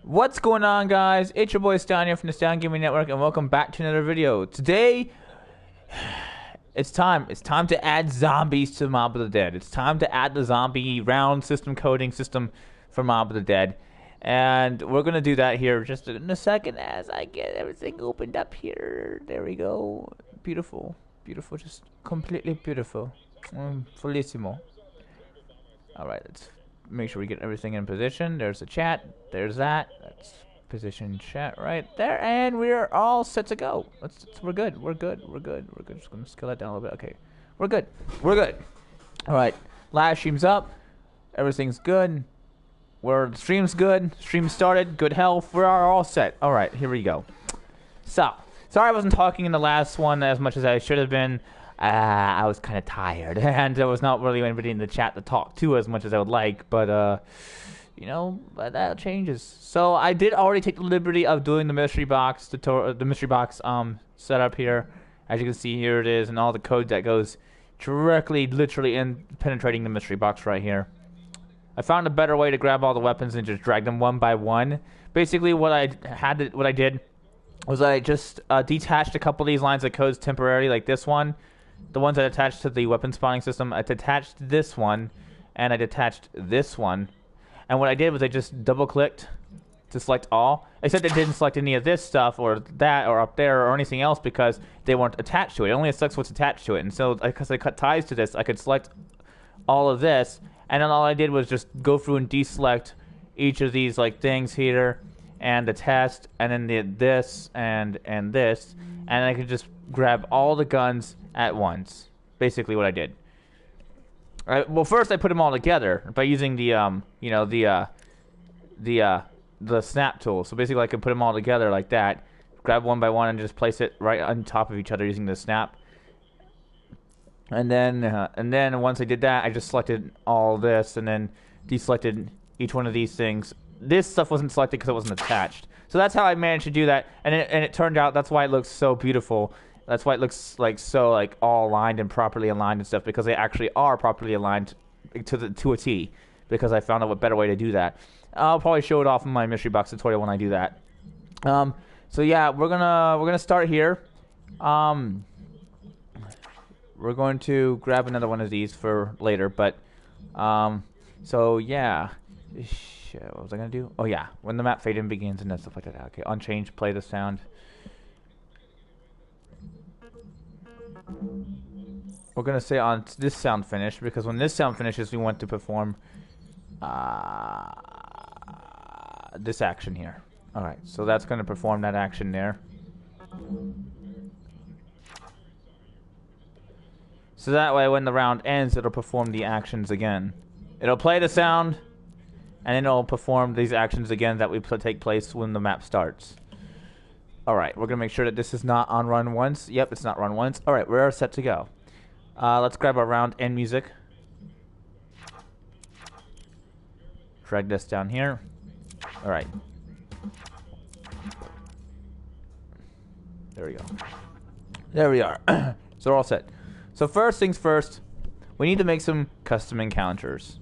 What's going on, guys? It's your boy Stan here from the Stan Gaming Network, and welcome back to another video. Today, it's time to add zombies to Mob of the Dead. It's time to add the zombie round system coding system for Mob of the Dead. And we're going to do that here just in a second as I get everything opened up here. There we go. Beautiful. Beautiful. Just completely beautiful. Felicissimo. Alright, let's make sure we get everything in position. There's the chat. There's that. That's position chat right there. And we're all set to go. We're good. We're good. We're good. We're good. Just going to scale that down a little bit. Okay. We're good. We're good. Alright. Live stream's up. Everything's good. The stream's good. Stream started. Good health. We're all set. Alright. Here we go. So, sorry I wasn't talking in the last one as much as I should have been. I was kind of tired, and there was not really anybody in the chat to talk to as much as I would like, but, you know, that changes. So, I did already take the liberty of doing the mystery box setup here. As you can see, here it is, and all the code that goes directly, literally, in penetrating the mystery box right here. I found a better way to grab all the weapons and just drag them one by one. Basically, what I did was I just detached a couple of these lines of codes temporarily, like this one. The ones that attached to the weapon spawning system, I detached this one, and I detached this one. And what I did was I just double-clicked to select all, except it didn't select any of this stuff or that or up there or anything else because they weren't attached to it. It only selects what's attached to it. And so, because I cut ties to this, I could select all of this, and then all I did was just go through and deselect each of these like things here, and the test, and then this, and this, and I could just grab all the guns at once. Basically, what I did. All right. Well, first I put them all together by using the the snap tool. So basically, I could put them all together like that, grab one by one, and just place it right on top of each other using the snap. And then once I did that, I just selected all this, and then deselected each one of these things. This stuff wasn't selected because it wasn't attached. So that's how I managed to do that, and it turned out that's why it looks so beautiful. That's why it looks like so like all aligned and properly aligned and stuff, because they actually are properly aligned to a T. Because I found out a better way to do that. I'll probably show it off in my mystery box tutorial when I do that. So yeah, we're gonna start here. We're going to grab another one of these for later, but so yeah. Shit, what was I gonna do? Oh yeah, when the map fade in begins and stuff like that. Okay, unchanged, play the sound. We're gonna say on this sound finish, because when this sound finishes, we want to perform this action here. Alright, so that's gonna perform that action there. So that way, when the round ends, it'll perform the actions again. It'll play the sound, and then it'll perform these actions again that we take place when the map starts. Alright, we're going to make sure that this is not on run once. Yep, it's not run once. Alright, we're set to go. Let's grab our round end music. Drag this down here. Alright. There we go. There we are. So we're all set. So first things first, we need to make some custom encounters.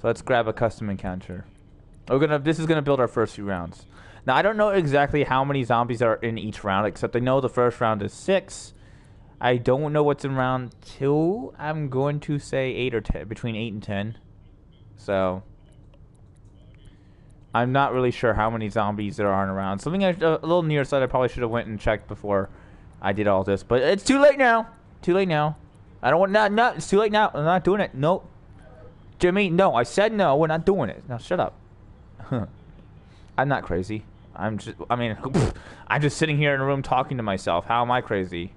So let's grab a custom encounter. This is gonna build our first few rounds. Now I don't know exactly how many zombies are in each round, except I know the first round is 6. I don't know what's in round 2. I'm going to say 8 or 10, between 8 and 10. So I'm not really sure how many zombies there are in a round. Something a little nearsighted, I probably should have went and checked before I did all this, but it's too late now. Too late now. I don't want not. It's too late now. I'm not doing it. Nope. Jimmy, no. I said no. We're not doing it. Now shut up. I'm not crazy. I'm just. I mean, I'm just sitting here in a room talking to myself. How am I crazy?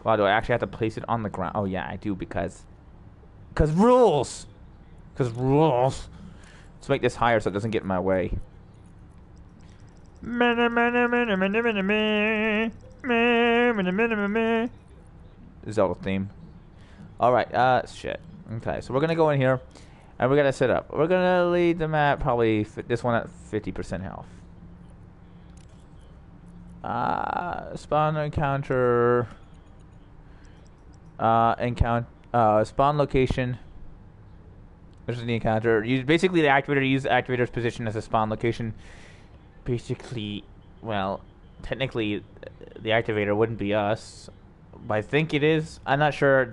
Wow. Do I actually have to place it on the ground? Oh yeah, I do because rules. Because rules. Let's make this higher so it doesn't get in my way. Zelda theme. Alright, shit. Okay, so we're gonna go in here and we're gonna set up. We're gonna lead the map, probably this one at 50% health. Spawn encounter. Spawn location. This is the encounter. Use basically the activator. Use the activator's position as a spawn location. Basically, well, technically, the activator wouldn't be us, but I think it is. I'm not sure.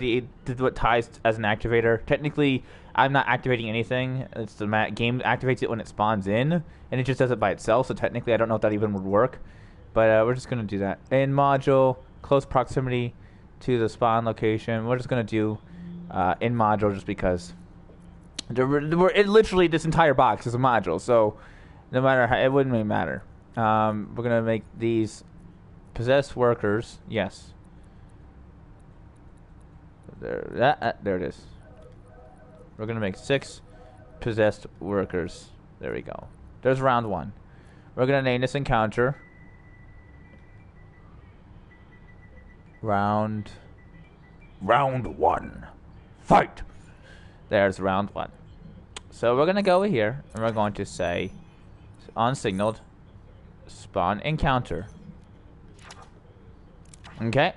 What ties as an activator. Technically, I'm not activating anything. It's the game activates it when it spawns in, and it just does it by itself. So technically, I don't know if that even would work. But we're just gonna do that. In module, close proximity to the spawn location. We're just gonna do in module just because. Literally, this entire box is a module, so no matter how, it wouldn't really matter. We're gonna make these possessed workers. Yes. There it is. We're gonna make 6 possessed workers. There we go. There's round 1. We're gonna name this encounter round 1. Fight. There's round 1. So we're gonna go over here and we're going to say unsignaled spawn encounter. Okay.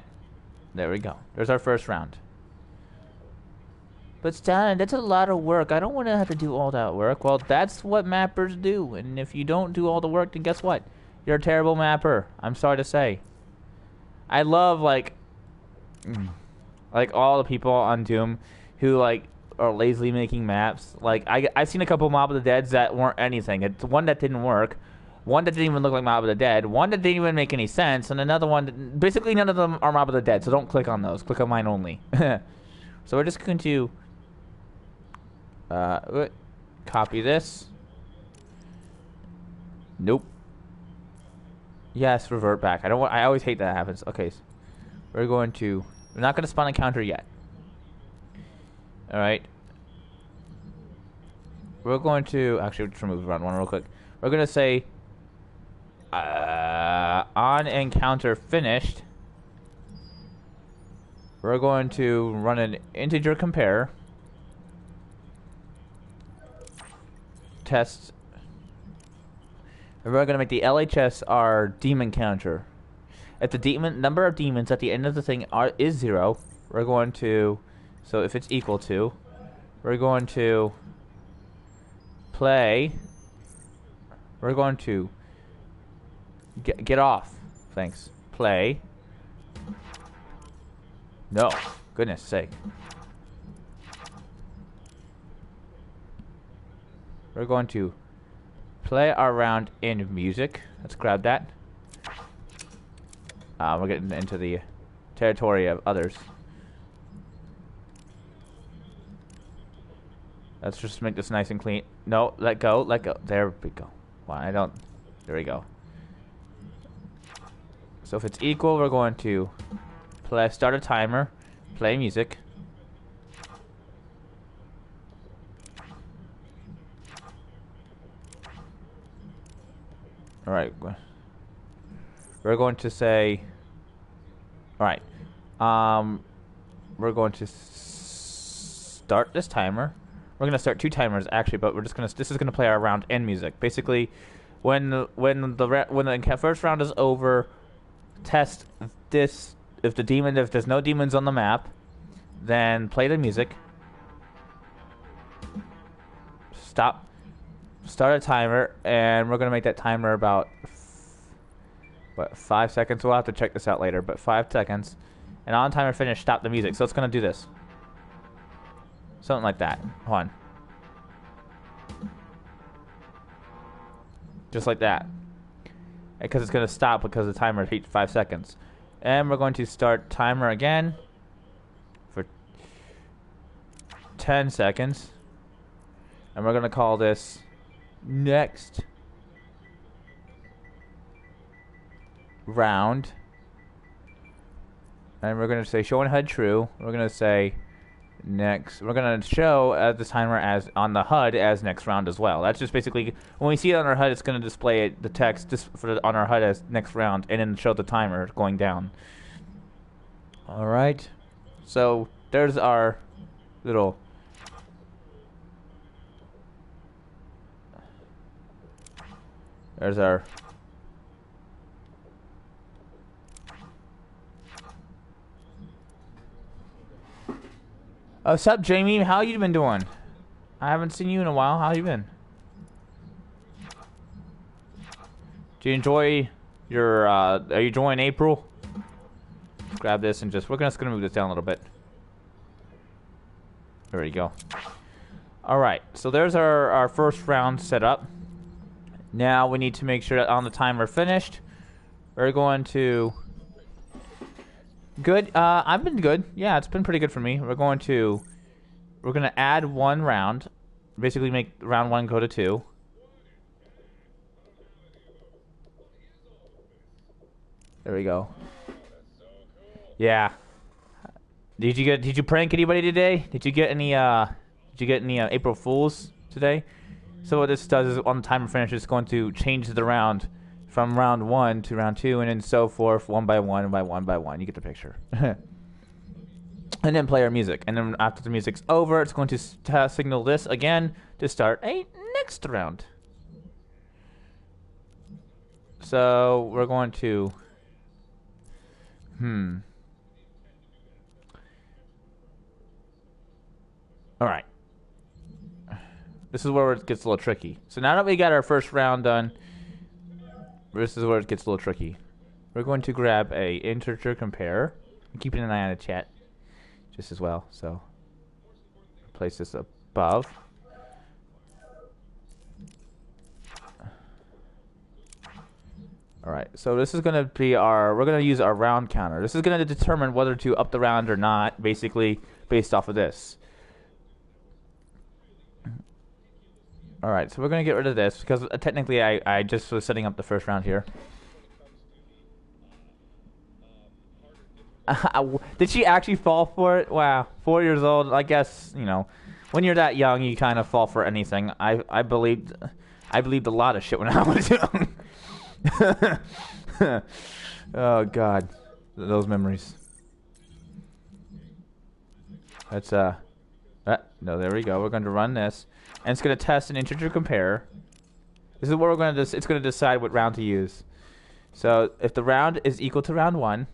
There we go. There's our first round. But Stan, that's a lot of work. I don't want to have to do all that work. Well, that's what mappers do. And if you don't do all the work, then guess what? You're a terrible mapper. I'm sorry to say. I love like all the people on Doom who like are lazily making maps. Like I've seen a couple Mob of the Deads that weren't anything. It's one that didn't work, one that didn't even look like Mob of the Dead, one that didn't even make any sense, and another one that, basically none of them are Mob of the Dead. So don't click on those. Click on mine only. So we're just going to copy this. Nope. Yes, revert back. I always hate that happens. Okay, so we're not going to spawn a counter yet. All right. We're going to actually just remove round 1 real quick. We're going to say on encounter finished. We're going to run an integer compare. Test. And we're going to make the LHS our demon counter. If the number of demons at the end of the thing is 0, we're going to, so if it's equal to, we're going to play, we're going to get off, thanks, play, no, goodness sake, we're going to play our round in music. Let's grab that. We're getting into the territory of others. Let's just make this nice and clean. No, let go, let go. There we go. Well, there we go. So if it's equal, we're going to start a timer, play music. All right. We're going to say, all right, we're going to start this timer. We're going to start 2 timers actually, but this is going to play our round end music. Basically, when the first round is over, test this. If there's no demons on the map, then play the music. Start a timer, and we're going to make that timer about 5 seconds. We'll have to check this out later, but 5 seconds. And on timer finish, stop the music. So it's going to do this. Something like that. Hold on. Just like that. Because it's going to stop because the timer repeats 5 seconds. And we're going to start timer again for 10 seconds. And we're going to call this next round. And we're going to say show on HUD true. We're going to say next. We're going to show the timer as on the HUD as next round as well. That's just basically when we see it on our HUD, it's going to display the text just on our HUD as next round, and then show the timer going down. All right. So there's our little. There's our. What's up, Jamie? How you been doing? I haven't seen you in a while. How you been? Do you enjoy your, are you enjoying April? Let's grab this and we're just gonna move this down a little bit. There you go. Alright, so there's our first round set up. Now we need to make sure that on the timer finished, we're going to... Good, I've been good. Yeah, it's been pretty good for me. We're gonna add one round. Basically make round 1 go to 2. There we go. Yeah. Did you prank anybody today? Did you get any April Fools today? So what this does is on the timer finish, it's going to change the round from round 1 to round 2 and then so forth, one by one by one by one. You get the picture. And then play our music. And then after the music's over, it's going to signal this again to start a next round. So we're going to... Alright. This is where it gets a little tricky. So now that we got our first round done, this is where it gets a little tricky. We're going to grab a integer compare. I'm keeping an eye on the chat just as well. So place this above. Alright, so this is going to be we're going to use our round counter. This is going to determine whether to up the round or not, basically based off of this. Alright, so we're going to get rid of this because technically I just was setting up the first round here. Did she actually fall for it? Wow, 4 years old. I guess, you know, when you're that young, you kind of fall for anything. I believed a lot of shit when I was young. Oh God, those memories. That's no, there we go. We're going to run this, and it's going to test an integer compare. This is what we're going to. It's going to decide what round to use. So if the round is equal to round 1,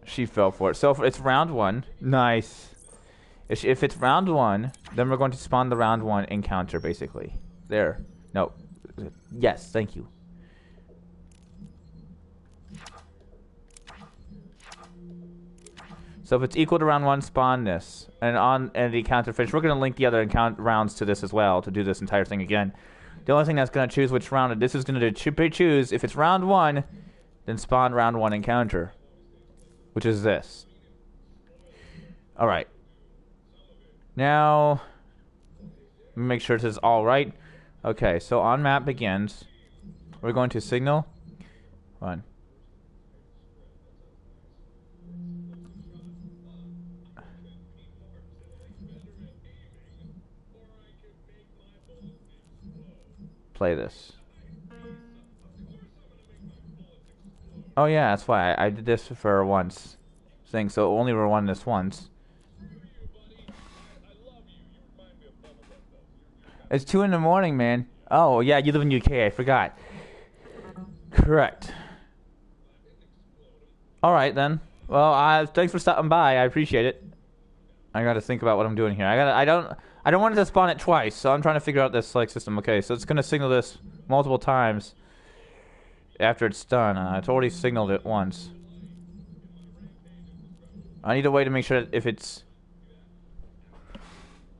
she fell for it. So if it's round 1, nice. If it's round 1, then we're going to spawn the round 1 encounter basically. There. No. Yes, thank you. So if it's equal to round 1, spawn this. And the encounter finish, we're going to link the other rounds to this as well to do this entire thing again. The only thing that's going to choose which round this is going to choose, if it's round 1, then spawn round 1 encounter, which is this. Alright. Now, make sure this is all right. Okay, so on map begins. We're going to signal 1. Play this. Oh yeah, that's why I did this for once thing, so only run this once. It's 2 in the morning, man. Oh, yeah, you live in UK. I forgot. Correct. Alright, then. Well, thanks for stopping by. I appreciate it. I gotta think about what I'm doing here. I don't want it to spawn it twice, so I'm trying to figure out this system. Okay, so it's gonna signal this multiple times after it's done. It's already signaled it once. I need a way to make sure that if it's...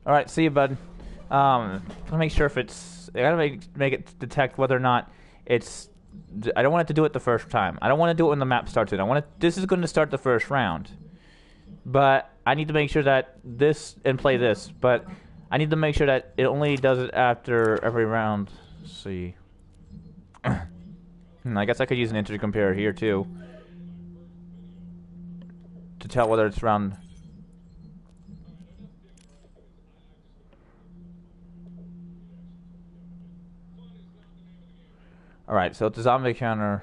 Alright, see you, bud. I'll make sure if it's... I gotta make it detect whether or not it's... I don't want it to do it the first time. I don't want to do it when the map starts it. This is going to start the first round. But I need to make sure that this... And play this. But I need to make sure that it only does it after every round. Let's see. I guess I could use an integer compare here, too. To tell whether it's round... Alright, so it's a zombie counter.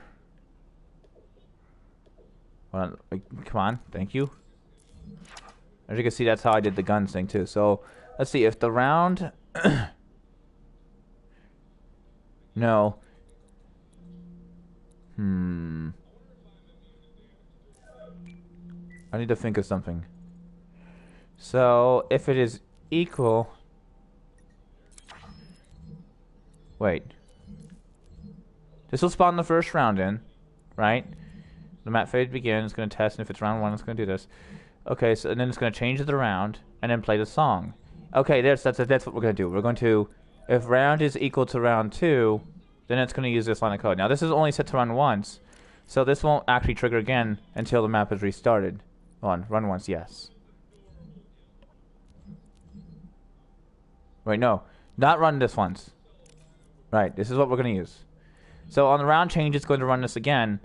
Well, come on, thank you. As you can see, that's how I did the guns thing too. So, let's see, if the round... No. I need to think of something. So if it is equal, wait, this will spawn the first round in, right? The map phase begins. It's going to test, and if it's round 1, it's going to do this. Okay, so and then it's going to change the round and then play the song. Okay, that's what we're going to do. We're going to, if round is equal to round 2, then it's going to use this line of code. Now this is only set to run once, so this won't actually trigger again until the map is restarted. Run once, yes. Wait, no, not run this once. Right, this is what we're going to use. So on the round change, it's going to run this again.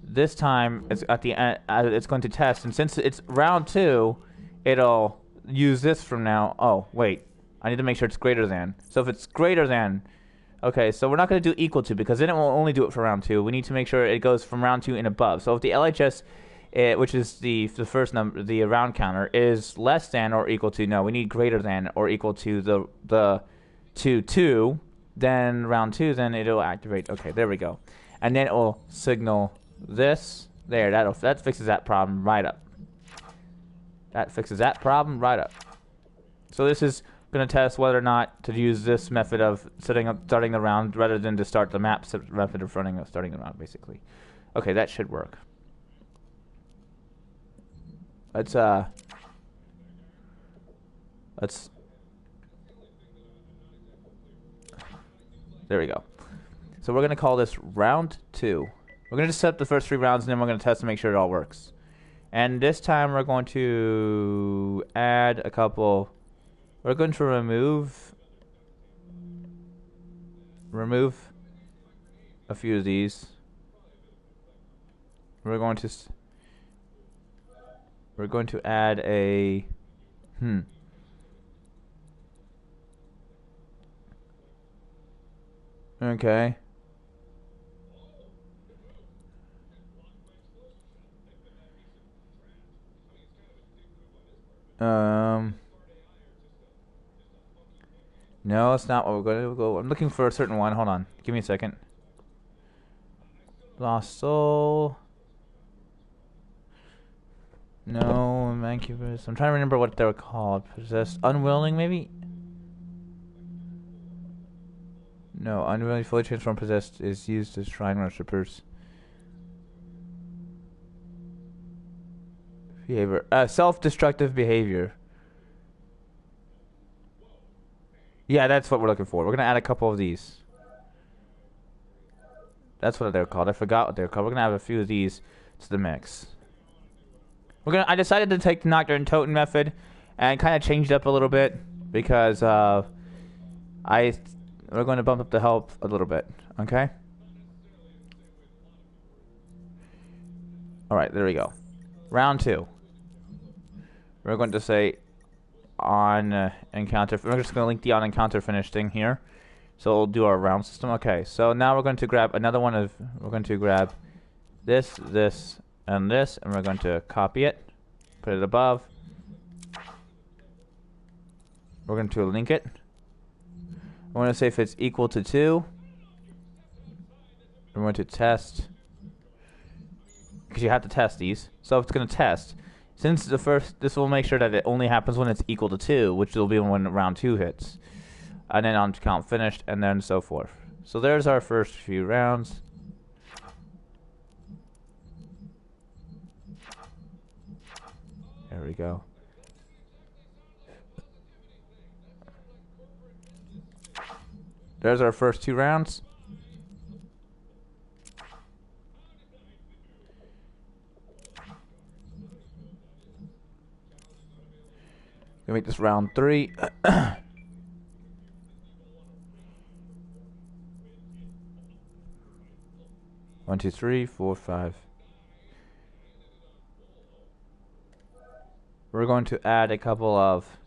This time, it's at the end. It's going to test, and since it's round 2, it'll use this from now. Oh, wait, I need to make sure it's greater than. So if it's greater than, okay, so we're not going to do equal to because then it will only do it for round 2. We need to make sure it goes from round 2 and above. So if the LHS, which is the first number, the round counter, is less than or equal to, no, we need greater than or equal to the 2. Then round 2, then it'll activate. Okay, there we go, and then it will signal this. There, that fixes that problem right up. That fixes that problem right up. So this is going to test whether or not to use this method of starting the round rather than to start the map method of starting the round, basically. Okay, that should work. Let's there we go. So we're going to call this round 2. We're going to just set up the first 3 rounds, and then we're going to test to make sure it all works. And this time we're going to add a couple. We're going to remove a few of these. We're going to add a Okay. No, it's not what we're going to go. I'm looking for a certain one. Hold on. Give me a second. Lost Soul. No, Mancubus. I'm trying to remember what they were called. Possessed. Unwilling, maybe? No, unwilling, fully transformed, possessed is used as shrine worshippers. Behavior. Self-destructive behavior. Yeah, that's what we're looking for. We're gonna add a couple of these. That's what they're called. I forgot what they're called. We're gonna have a few of these to the mix. I decided to take the Nocturne Totem method and kind of change it up a little bit because we're going to bump up the health a little bit. Okay. All right, there we go. Round 2. We're going to say on encounter. We're just going to link the on encounter finish thing here. So we'll do our round system. Okay, so now we're going to grab another one of. We're going to grab this, and this, and we're going to copy it, put it above. We're going to link it. We're going to say if it's equal to 2. We're going to test. Because you have to test these. So it's going to test. Since this will make sure that it only happens when it's equal to 2, which will be when round 2 hits. And then on count finished, and then so forth. So there's our first few rounds. There we go. There's our first 2 rounds. Gonna make this round 3. 1, 2, 3, 4, 5. We're going to add a couple of.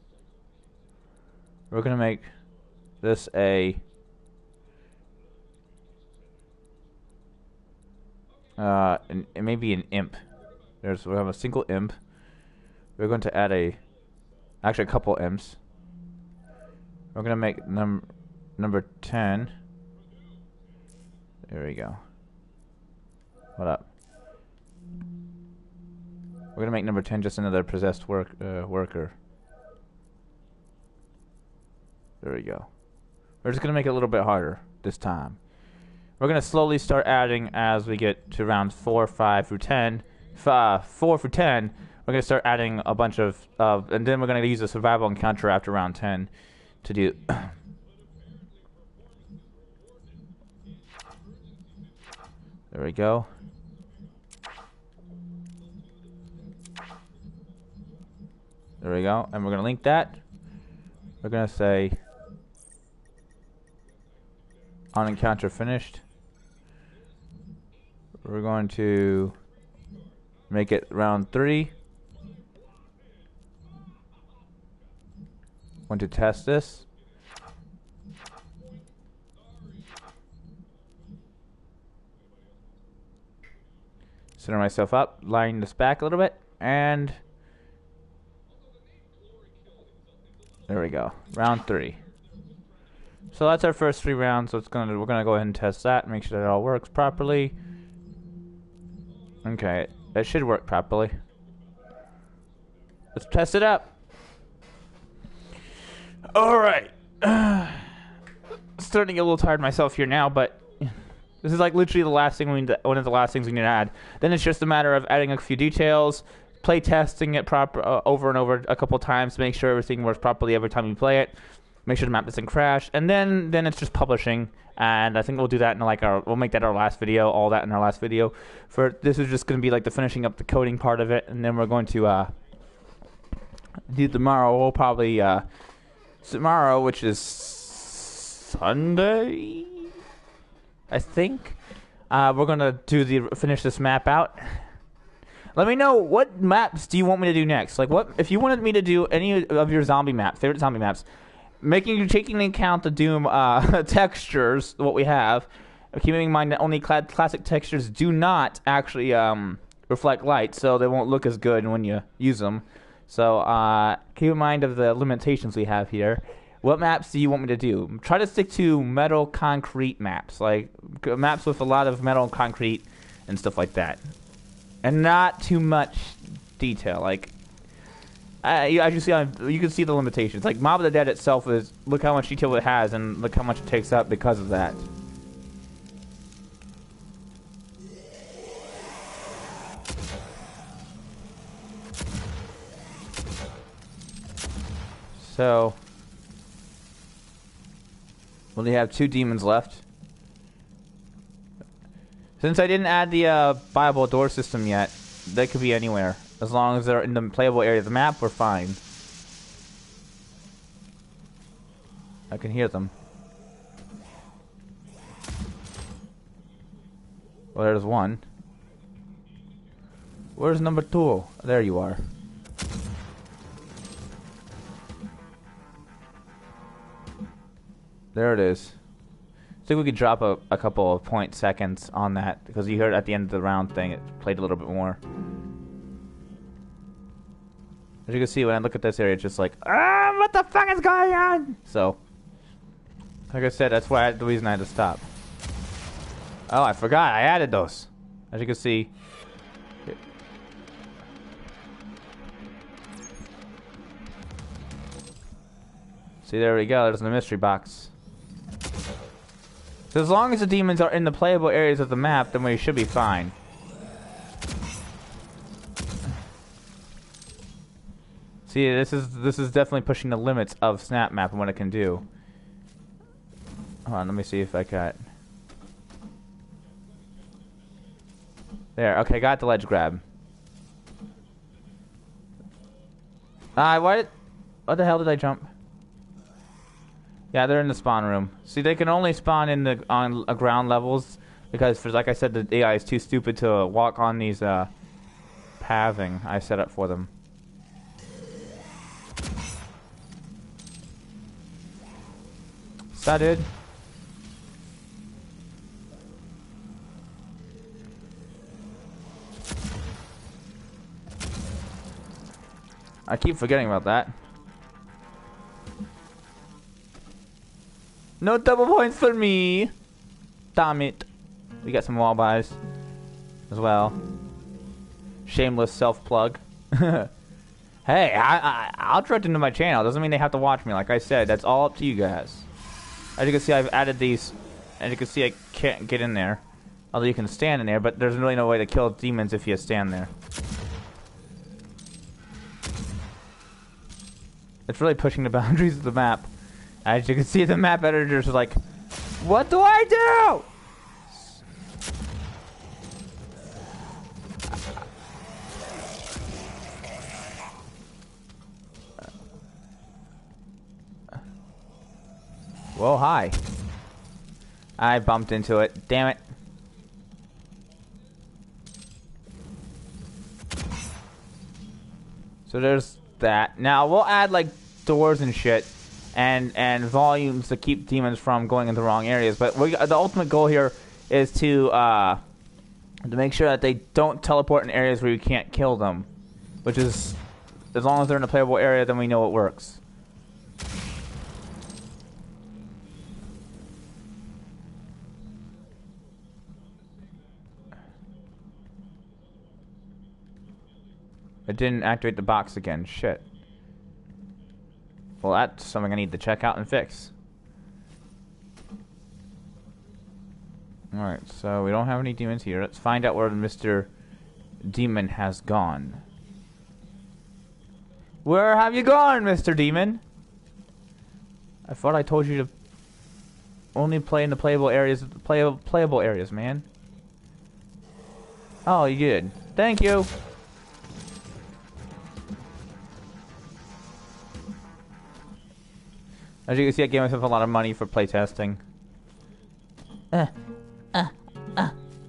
We're going to make this a. It may be an imp. We have a single imp. We're going to add actually a couple imps. We're going to make number 10. There we go. What up? We're gonna make number 10 just another possessed worker. There we go. We're just gonna make it a little bit harder this time. We're gonna slowly start adding as we get to rounds 4, 5 through 10. 4 through 10. We're gonna start adding a bunch of, and then we're gonna use a survival encounter after round 10 to do. There we go. There we go. And we're gonna link that. We're gonna say on encounter finished. We're going to make it round 3. Want to test this. Center myself up, line this back a little bit, and there we go. Round 3. So that's our first 3 rounds. So we're gonna go ahead and test that, make sure that it all works properly. Okay, it should work properly. Let's test it up. All right. Starting to get a little tired myself here now, but this is like literally the last thing one of the last things we need to add. Then it's just a matter of adding a few details, play testing it over and over a couple times to make sure everything works properly every time you play it. Make sure the map doesn't crash, and then it's just publishing. And I think we'll do that in we'll make that our last video, all that in our last video. For this is just going to be like the finishing up the coding part of it, and then we're going to do tomorrow. We'll probably tomorrow, which is Sunday, I think. We're gonna finish this map out. Let me know, what maps do you want me to do next? Like, what if you wanted me to do any of your favorite zombie maps? Taking into account the Doom textures, what we have, keeping in mind that only classic textures do not actually reflect light, so they won't look as good when you use them. So keep in mind of the limitations we have here. What maps do you want me to do? Try to stick to metal concrete maps, like maps with a lot of metal and concrete and stuff like that, and not too much detail. Like as you see, you can see the limitations. Like Mob of the Dead itself look how much detail it has, and look how much it takes up because of that. So we only have 2 demons left. Since I didn't add the buyable door system yet, they could be anywhere. As long as they're in the playable area of the map, we're fine. I can hear them. Well, there's one. Where's number 2? There you are. There it is. I think we could drop a couple of point seconds on that, because you heard at the end of the round thing, it played a little bit more. As you can see, when I look at this area, it's just like, what the fuck is going on? So, like I said, that's the reason I had to stop. Oh, I forgot, I added those. As you can see. See, there we go, there's the mystery box. So as long as the demons are in the playable areas of the map, then we should be fine. See, this is definitely pushing the limits of Snap Map and what it can do. Hold on, let me see if I got... There, okay, got the ledge grab. What the hell did I jump? Yeah, they're in the spawn room. See, they can only spawn on ground levels because, like I said, the AI is too stupid to walk on these pathing I set up for them. Started. I keep forgetting about that. No double points for me. Damn it. We got some wall buys as well. Shameless self-plug. Hey, I'll direct them to my channel. Doesn't mean they have to watch me. Like I said, that's all up to you guys. As you can see, I've added these. As you can see, I can't get in there. Although you can stand in there, but there's really no way to kill demons if you stand there. It's really pushing the boundaries of the map. As you can see, the map editors are like, what do I do? Whoa, hi. I bumped into it. Damn it. So there's that. Now, we'll add, like, doors and shit. And volumes to keep demons from going in the wrong areas. But the ultimate goal here is to make sure that they don't teleport in areas where you can't kill them. Which is, as long as they're in a playable area, then we know it works. It didn't activate the box again. Shit. Well, that's something I need to check out and fix. Alright, so we don't have any demons here. Let's find out where Mr. Demon has gone. Where have you gone, Mr. Demon? I thought I told you to only play in the playable areas, playable areas, man. Oh, you did. Thank you. As you can see, I gave myself a lot of money for playtesting. I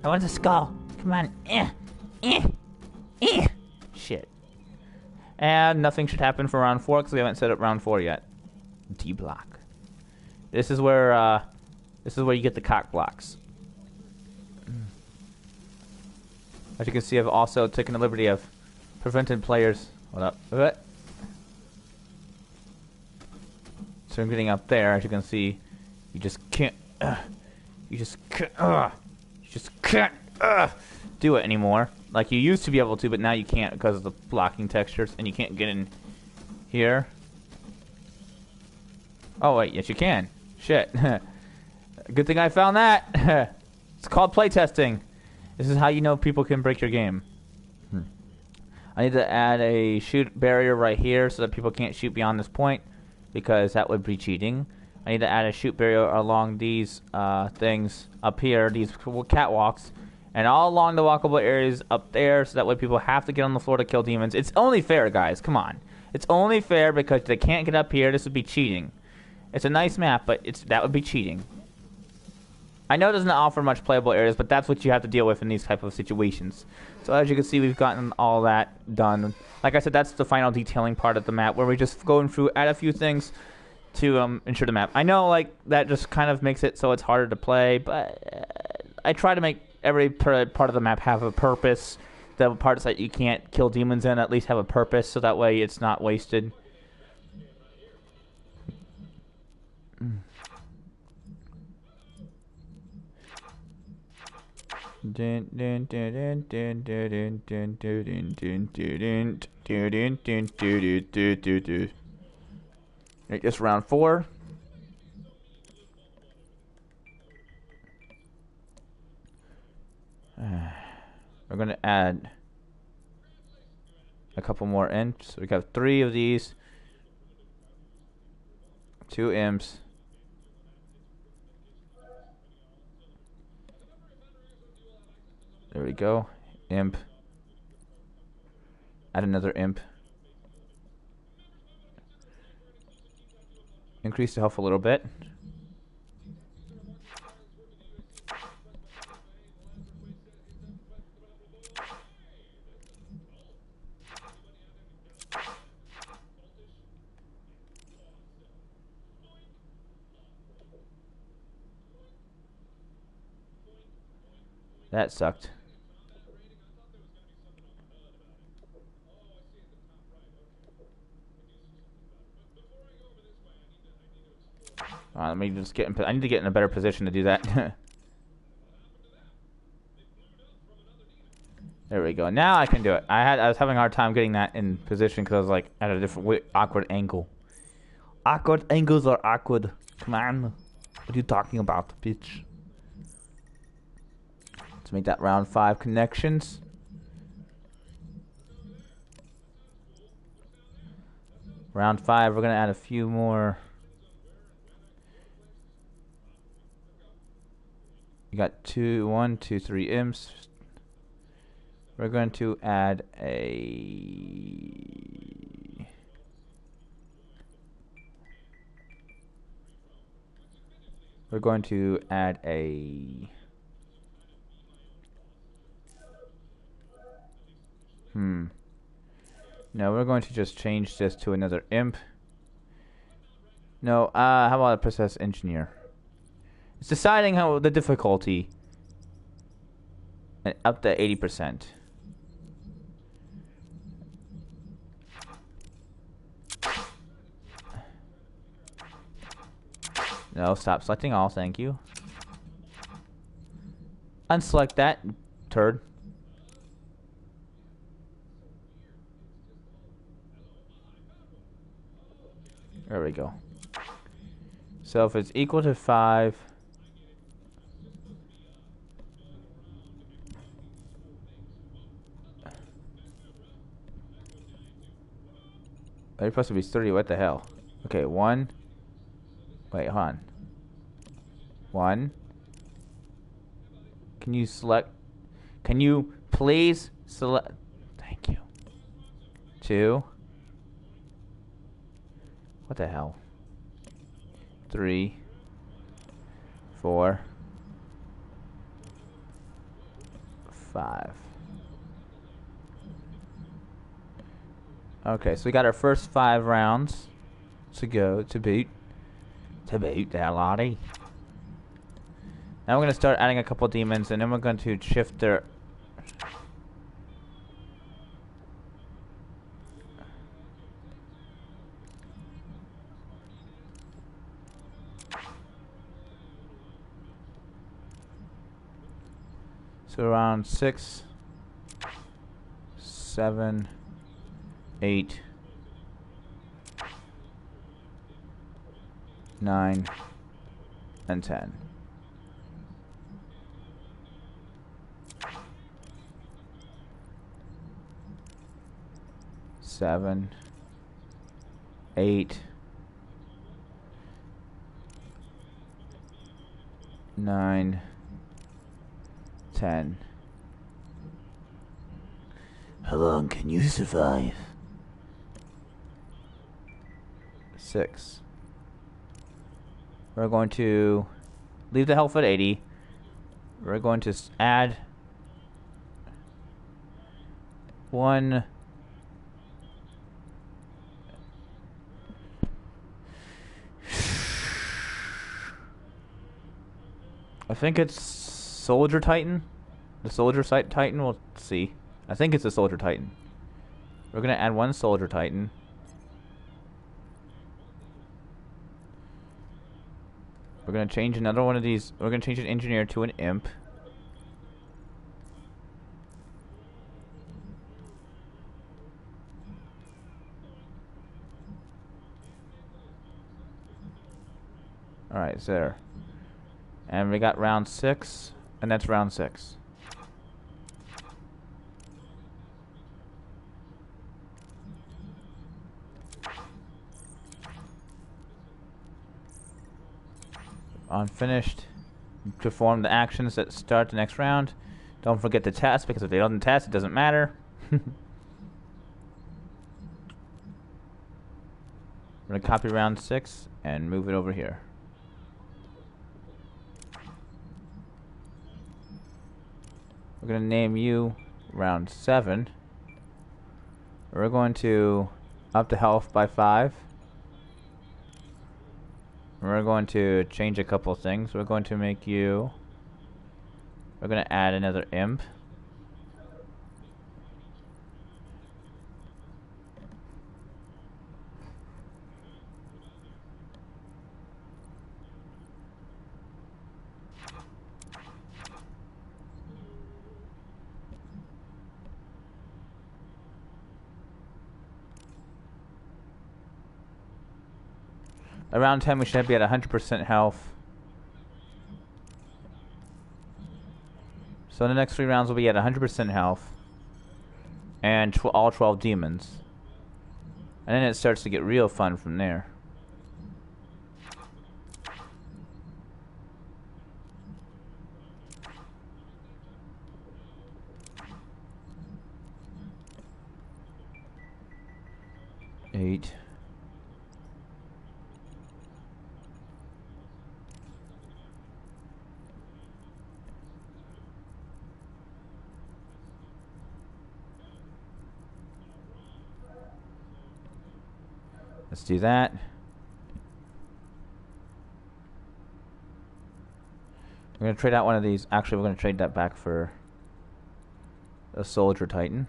want the skull. Come on. Shit. And nothing should happen for round 4 because we haven't set up round 4 yet. D block. This is where you get the cock blocks. As you can see, I've also taken the liberty of preventing players. Hold up. What? So I'm getting up there. As you can see, you just can't. You just can't do it anymore. Like you used to be able to, but now you can't because of the blocking textures, and you can't get in here. Oh wait, yes you can. Shit. Good thing I found that. It's called playtesting. This is how you know people can break your game. I need to add a shoot barrier right here so that people can't shoot beyond this point, because that would be cheating. I need to add a shoot barrier along these things up here, these catwalks, and all along the walkable areas up there, so that way people have to get on the floor to kill demons. It's only fair, guys. Come on. It's only fair because they can't get up here. This would be cheating. It's a nice map, but that would be cheating. I know it doesn't offer much playable areas, but that's what you have to deal with in these type of situations. So as you can see, we've gotten all that done. Like I said, that's the final detailing part of the map, where we just going through, add a few things to ensure the map. I know, like, that just kind of makes it so it's harder to play, but I try to make every part of the map have a purpose. The parts that you can't kill demons in at least have a purpose, so that way it's not wasted. Make this round 4. We're going to add a couple more imps. We got 3 of these, 2 imps. There we go. Imp. Add another imp. Increase the health a little bit. That sucked. Let me just get I need to get in a better position to do that. There we go. Now I can do it. I was having a hard time getting that in position because I was like at a different awkward angle. Awkward angles are awkward. Come on. What are you talking about, bitch? Let's make that round 5 connections. Round 5, we're gonna add a few more. You got 1, 2, 3 imps. We're going to add a... We're going to add a... No, we're going to just change this to another imp. No, how about a process engineer? It's deciding how the difficulty. And up to 80%. No, stop selecting all, thank you. Unselect that, turd. There we go. So if it's equal to 5... They're supposed to be 30, what the hell? Okay, 1. Wait, hold on. 1. Can you select... Can you please select... Thank you. 2. What the hell? 3. 4. 5. Okay, so we got our first 5 rounds to go, to boot. To boot that lottie. Now we're going to start adding a couple demons, and then we're going to shift their... So around 6, 7, 8, 9, and 10. Seven, 8, 9, 10. How long can you survive? 6. We're going to leave the health at 80. We're going to add 1. I think it's Soldier Titan. The Soldier Titan, we'll see. I think it's a Soldier Titan. We're going to add 1 Soldier Titan. We're going to change another one of these. We're going to change an engineer to an imp. Alright, so there. And we got round 6, and that's round 6. On finished, perform the actions that start the next round. Don't forget to test, because if they don't test, it doesn't matter. We're going to copy round 6 and move it over here. We're going to name you round 7. We're going to up the health by 5. We're going to change a couple things. We're going to make you... We're going to add another imp. Around 10, we should be at 100% health. So the next 3 rounds will be at 100% health. And all 12 demons. And then it starts to get real fun from there. Eight. Let's do that. We're going to trade out one of these. Actually, we're going to trade that back for a Soldier Titan.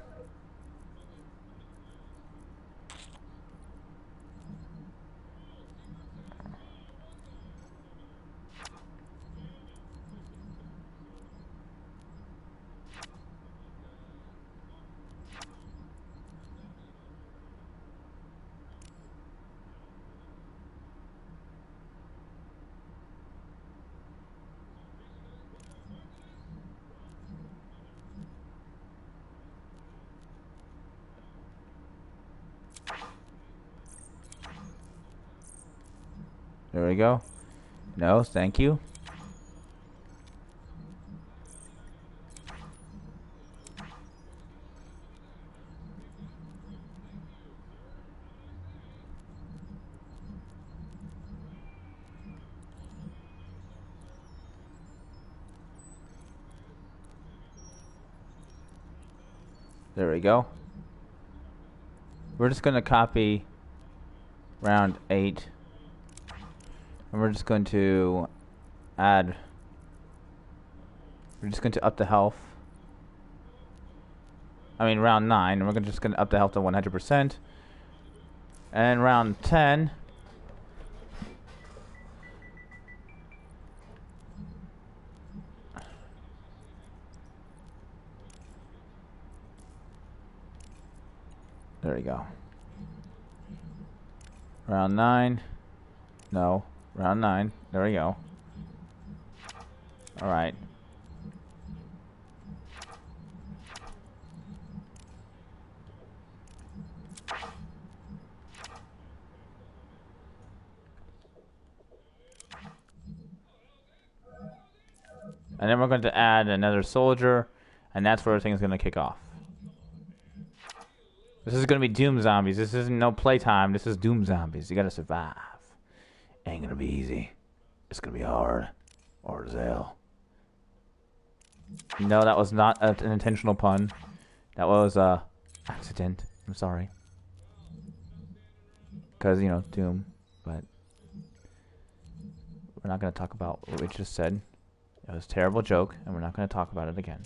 There we go. No, thank you. There we go. We're just going to copy round 8. And we're just going to add... We're just going to up the health. I mean round 9. And we're just going to up the health to 100%. And round 10... There we go. Round 9. No. Round 9. There we go. Alright. And then we're going to add another soldier, and that's where everything's going to kick off. This is going to be Doom Zombies. This isn't no playtime. This is Doom Zombies. You got to survive. Ain't going to be easy. It's going to be hard. Hard as hell. No, that was not an intentional pun. That was a accident. I'm sorry. Because, you know, Doom. But we're not going to talk about what we just said. It was a terrible joke, and we're not going to talk about it again.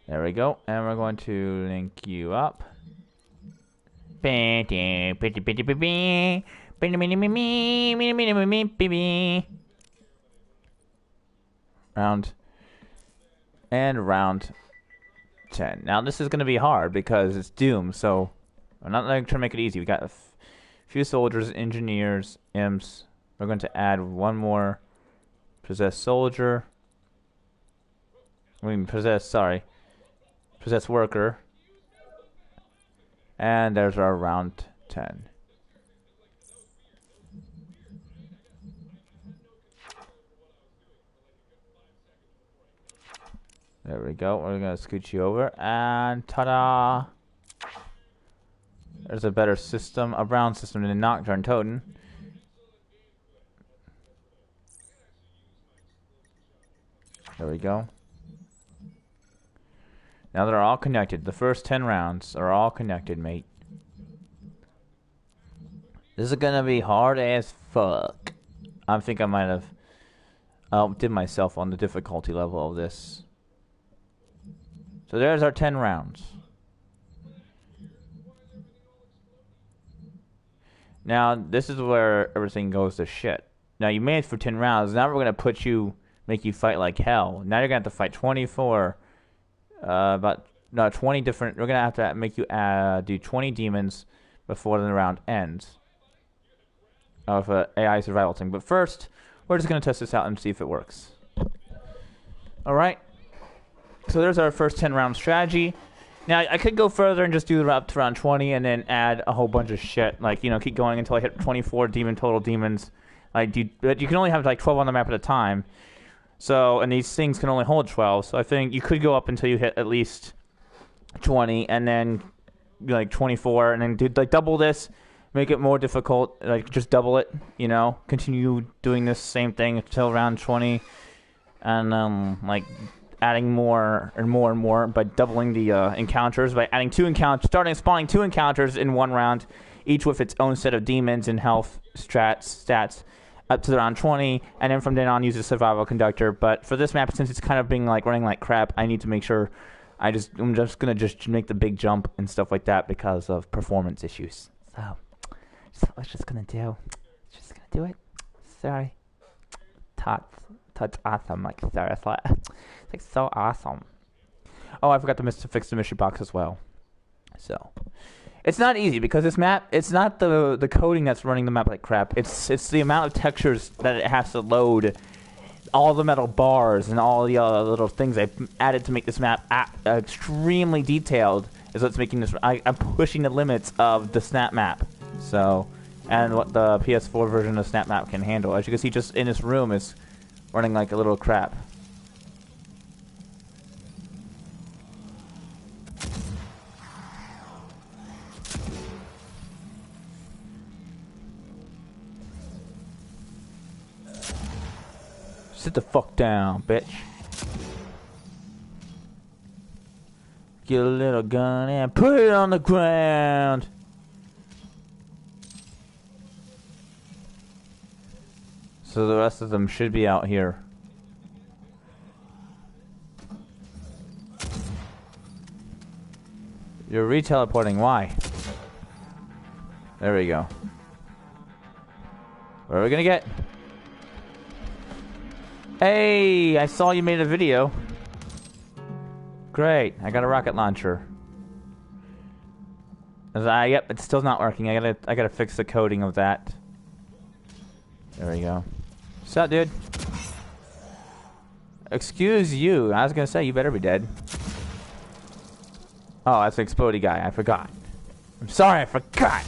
There we go, and we're going to link you up. Round and round 10. Now this is going to be hard because it's Doom, so I'm not trying to make it easy. We got a few soldiers, engineers, imps. We're going to add one more possessed soldier. Possessed worker. And there's our round 10. There we go. We're going to scoot you over. And ta-da! There's a better system, a round system than a Nocturne Totem. There we go. Now they're all connected. The first 10 rounds are all connected, mate. This is gonna be hard as fuck. I think I might have outdid myself on the difficulty level of this. So there's our 10 rounds. Now this is where everything goes to shit. Now you made it for 10 rounds. Now we're gonna put you make you fight like hell. Now you're gonna have to fight 24, about no 20 different. We're gonna have to make you do 20 demons before the round ends of AI survival thing. But first, we're just gonna test this out and see if it works. All right. So there's our first 10-round strategy. Now, I could go further and just do up to round 20 and then add a whole bunch of shit. Like, you know, keep going until I hit 24 total demons. But you can only have, like, 12 on the map at a time. So, and these things can only hold 12. So I think you could go up until you hit at least 20 and then, like, 24. And then do, like, double this, make it more difficult. Like, just double it, you know. Continue doing this same thing until round 20. And, like, adding more and more and more by doubling the encounters, by adding 2 encounters, spawning 2 encounters in 1 round, each with its own set of demons and health stats up to round 20, and then from then on use a survival conductor. But for this map, since it's kind of being like running like crap, I need to make sure I'm just gonna make the big jump and stuff like that because of performance issues. So that's just gonna do. Just gonna do it. Sorry. That's awesome. Like, sorry, it's like so awesome. Oh, I forgot to fix the mystery box as well. So, it's not easy because this map, it's not the coding that's running the map like crap. It's the amount of textures that it has to load, all the metal bars and all the little things I added to make this map extremely detailed is what's making this. I'm pushing the limits of the snap map. So, and what the PS4 version of snap map can handle. As you can see, just in this room is running like a little crap. Sit the fuck down, bitch. Get a little gun and put it on the ground. So the rest of them should be out here. You're re-teleporting. Why? There we go. What are we gonna get? Hey, I saw you made a video. Great. I got a rocket launcher. Yep, it's still not working. I gotta fix the coding of that. There we go. What's up, dude? Excuse you. I was gonna say you better be dead. Oh, that's an explodey guy. I forgot. I'm sorry, I forgot.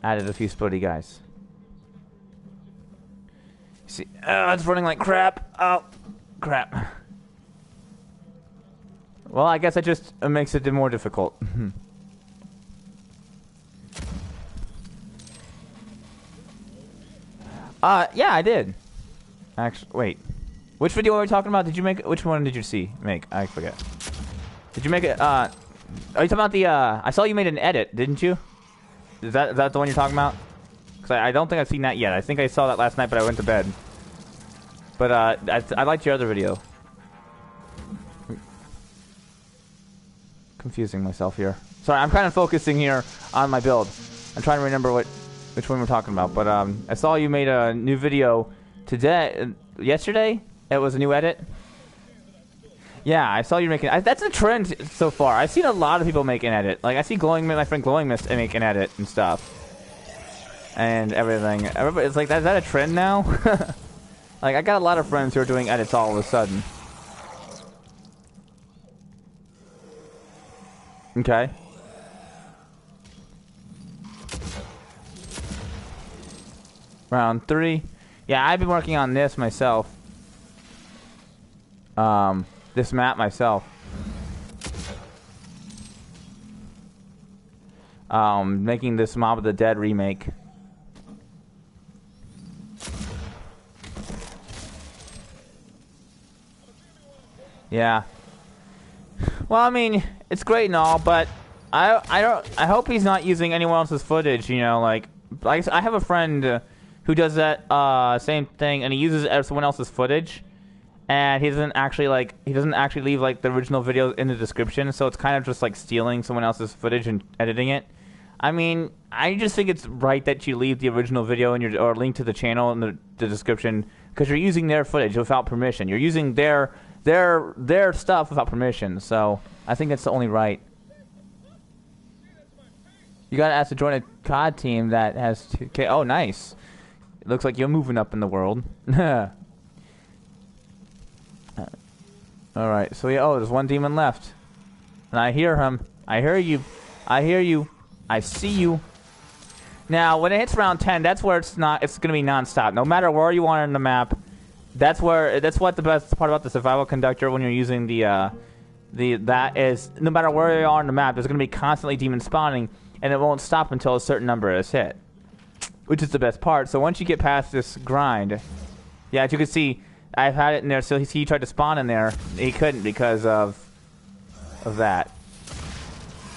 Added a few explodey guys. See, it's running like crap. Oh, crap. Well, I guess it just makes it more difficult. Yeah, I did. Actually, wait. Which video were we talking about? Did you make? Which one did you make? I forget. Did you make it? Are you talking about the? I saw you made an edit, didn't you? Is that the one you're talking about? Because I don't think I've seen that yet. I think I saw that last night, but I went to bed. But I liked your other video. Confusing myself here. Sorry, I'm kind of focusing here on my build. I'm trying to remember which one we're talking about. But I saw you made a new video today, yesterday. It was a new edit. Yeah, I saw you making. That's a trend so far. I've seen a lot of people make an edit. Like I see my friend Glowing Mist make an edit and stuff, and everything. Everybody's like, is that a trend now? Like I got a lot of friends who are doing edits all of a sudden. Okay. Round 3. Yeah, I've been working on this myself. This map myself. Making this Mob of the Dead remake. Yeah. Well, I mean, it's great and all, but I hope he's not using anyone else's footage. You know, like I have a friend who does that same thing, and he uses someone else's footage, and he doesn't actually leave like the original video in the description. So it's kind of just like stealing someone else's footage and editing it. I mean, I just think it's right that you leave the original video in or link to the channel in the description because you're using their footage without permission. You're using their stuff without permission. So I think that's the only right. You gotta ask to join a COD team that has 2K. Oh, nice. It looks like you're moving up in the world. Alright, so yeah, oh, there's one demon left. And I hear him. I hear you. I hear you. I see you. Now, when it hits round 10, that's where it's gonna be non-stop. No matter where you are on the map, that's what the best part about the survival conductor when you're using that is, no matter where you are on the map, there's gonna be constantly demons spawning, and it won't stop until a certain number is hit. Which is the best part. So once you get past this grind, yeah, as you can see, I've had it in there, so he tried to spawn in there. He couldn't because of that.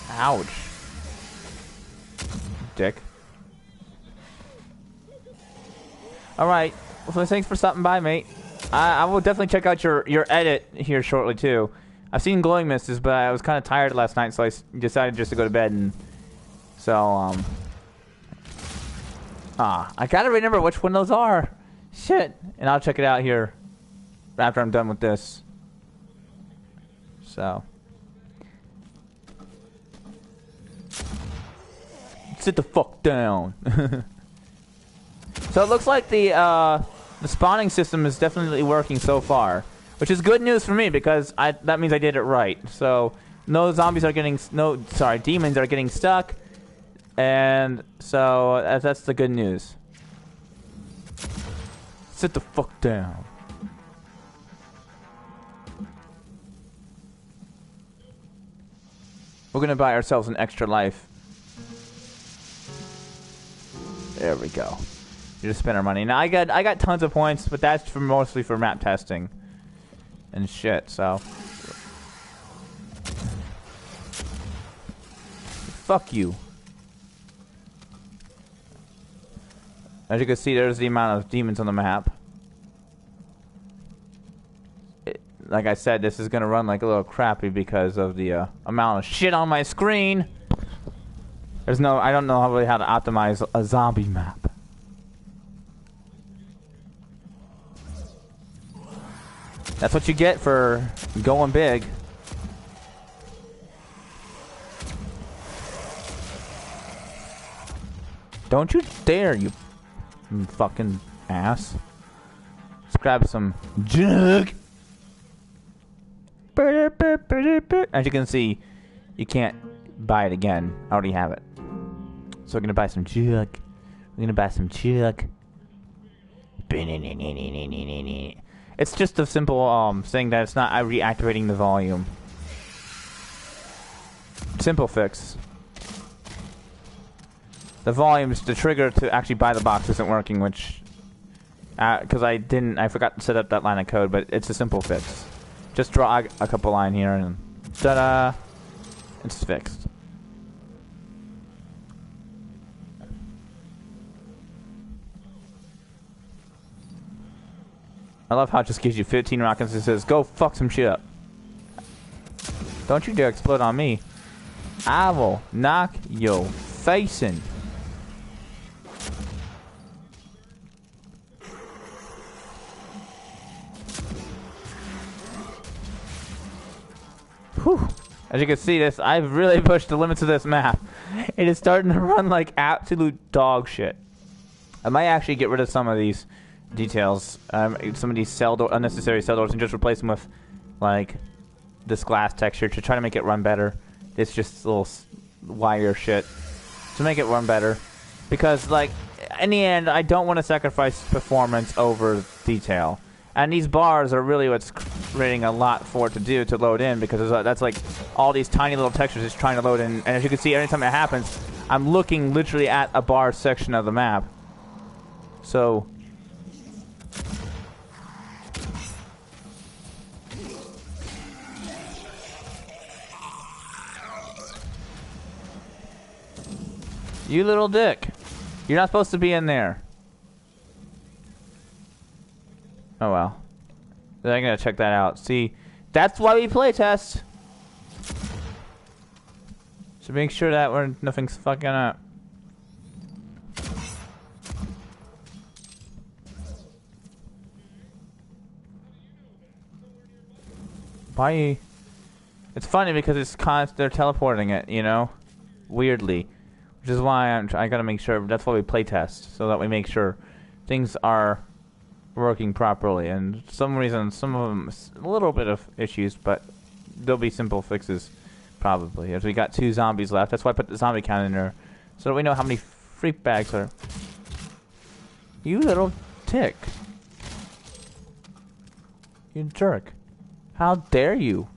Ouch. Dick. Alright. Well, thanks for stopping by, mate. I will definitely check out your edit here shortly, too. I've seen Glowing Mists, but I was kind of tired last night, so I decided just to go to bed. And so, I gotta remember which one those are. Shit. And I'll check it out here after I'm done with this. So. Sit the fuck down. So it looks like the spawning system is definitely working so far, which is good news for me because that means I did it right. So no demons are getting stuck, and so that's the good news. Sit the fuck down. We're gonna buy ourselves an extra life. There we go. You just spend our money. Now I got tons of points, but that's mostly for map testing and shit. So fuck you. As you can see, there's the amount of demons on the map. Like I said, this is gonna run like a little crappy because of the amount of shit on my screen. I don't know really how to optimize a zombie map. That's what you get for going big. Don't you dare, you fucking ass. Let's grab some jug. As you can see, you can't buy it again. I already have it. So we're gonna buy some jug. We're gonna buy some jug. It's just a simple thing that it's not reactivating the volume. Simple fix. The volume's the trigger to actually buy the box isn't working, which because I forgot to set up that line of code, but it's a simple fix. Just draw a couple line here and ta-da! It's fixed. I love how it just gives you 15 rockets and says, go fuck some shit up. Don't you dare explode on me. I will knock your face in. Whew. As you can see, I've really pushed the limits of this map. It is starting to run like absolute dog shit. I might actually get rid of some of these details, some of these unnecessary cell doors, and just replace them with like this glass texture to try to make it run better. It's just little wire shit to make it run better, because like in the end I don't want to sacrifice performance over detail, and these bars are really what's creating a lot for it to do to load in, because that's like all these tiny little textures just trying to load in, and as you can see, anytime it happens I'm looking literally at a bar section of the map. So you little dick. You're not supposed to be in there. Oh well. Then I'm gonna check that out. See, that's why we play test. So make sure that nothing's fucking up. Why? It's funny because they're teleporting it, you know, weirdly, which is why I gotta make sure. That's why we play test, so that we make sure things are working properly. And for some reason, some of them a little bit of issues, but there'll be simple fixes probably. As we got 2 zombies left, that's why I put the zombie count in there, so that we know how many freak bags are. You little tick! You jerk! How dare you!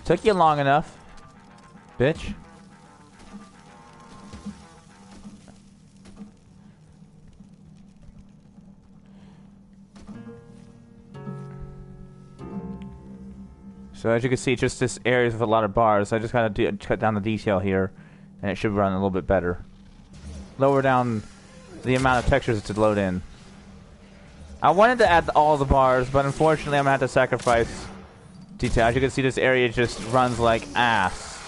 Took you long enough, bitch. So as you can see, just this area with a lot of bars. I just gotta cut down the detail here, and it should run a little bit better. Lower down the amount of textures to load in. I wanted to add all the bars, but unfortunately I'm gonna have to sacrifice detail. As you can see, this area just runs like ass.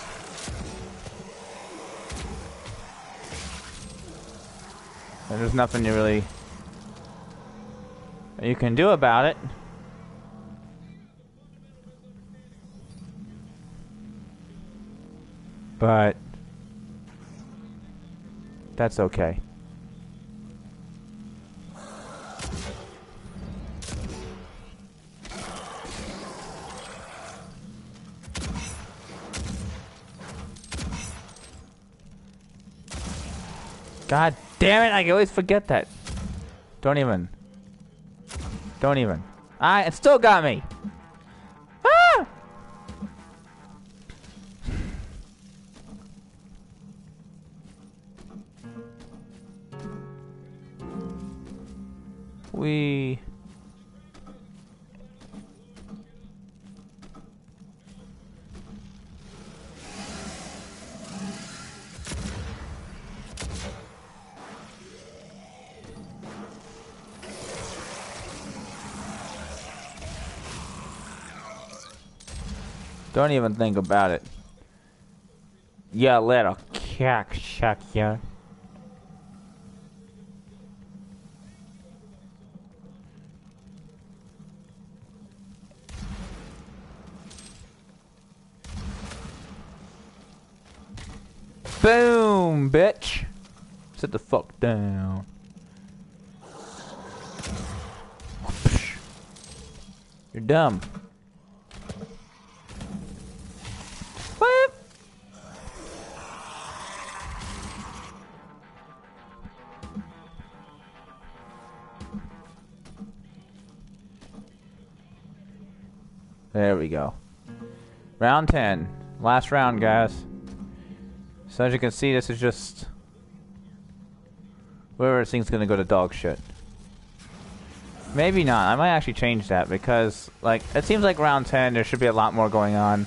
And there's nothing you can do about it. But that's okay. God damn it, I always forget that. Don't even. It still got me. Ah! We... Don't even think about it. Yeah, little cack shuck, yeah. Boom, bitch. Sit the fuck down. You're dumb. There we go. Round 10. Last round, guys. So as you can see, this is just... wherever this thing's gonna go to dog shit. Maybe not. I might actually change that because, like, it seems like round 10 there should be a lot more going on.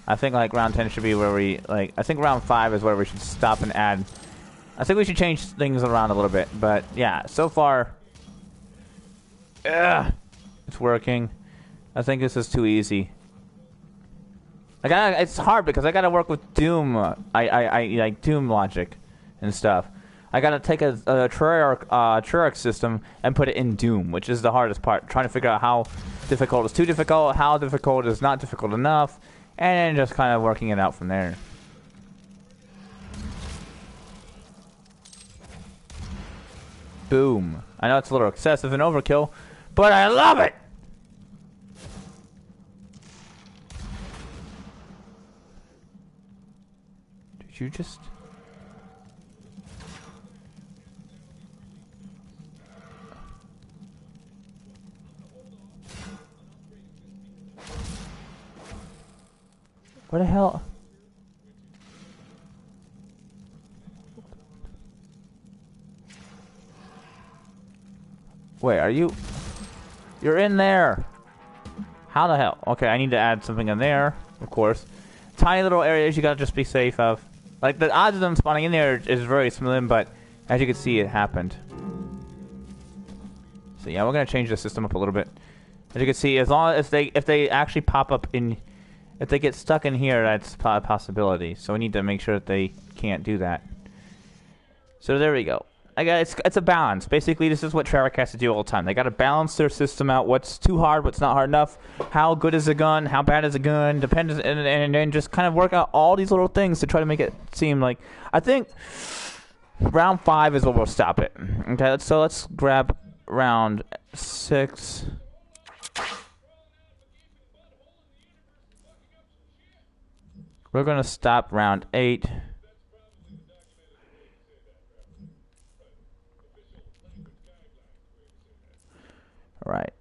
I think, like, round 10 should be where we, like... I think round 5 is where we should stop and add... I think we should change things around a little bit. But, yeah, so far... it's working. I think this is too easy. It's hard because I gotta work with Doom. I like Doom logic and stuff. I gotta take a Treyarch system and put it in Doom, which is the hardest part. Trying to figure out how difficult is too difficult, how difficult is not difficult enough, and just kind of working it out from there. Boom. I know it's a little excessive and overkill, but I love it! Did you just... What the hell? Wait, are you... You're in there! How the hell? Okay, I need to add something in there, of course. Tiny little areas you gotta just be safe of. Like, the odds of them spawning in there is very slim, but as you can see, it happened. So yeah, we're gonna change the system up a little bit. As you can see, as long as if they actually pop up in... If they get stuck in here, that's a possibility. So we need to make sure that they can't do that. So there we go. it's a balance. Basically, this is what Treyarch has to do all the time. They got to balance their system out. What's too hard, what's not hard enough. How good is a gun? How bad is a gun? Depends, and then just kind of work out all these little things to try to make it seem like. I think round 5 is where we'll stop it. Okay, so let's grab round 6. We're gonna stop round 8. Right.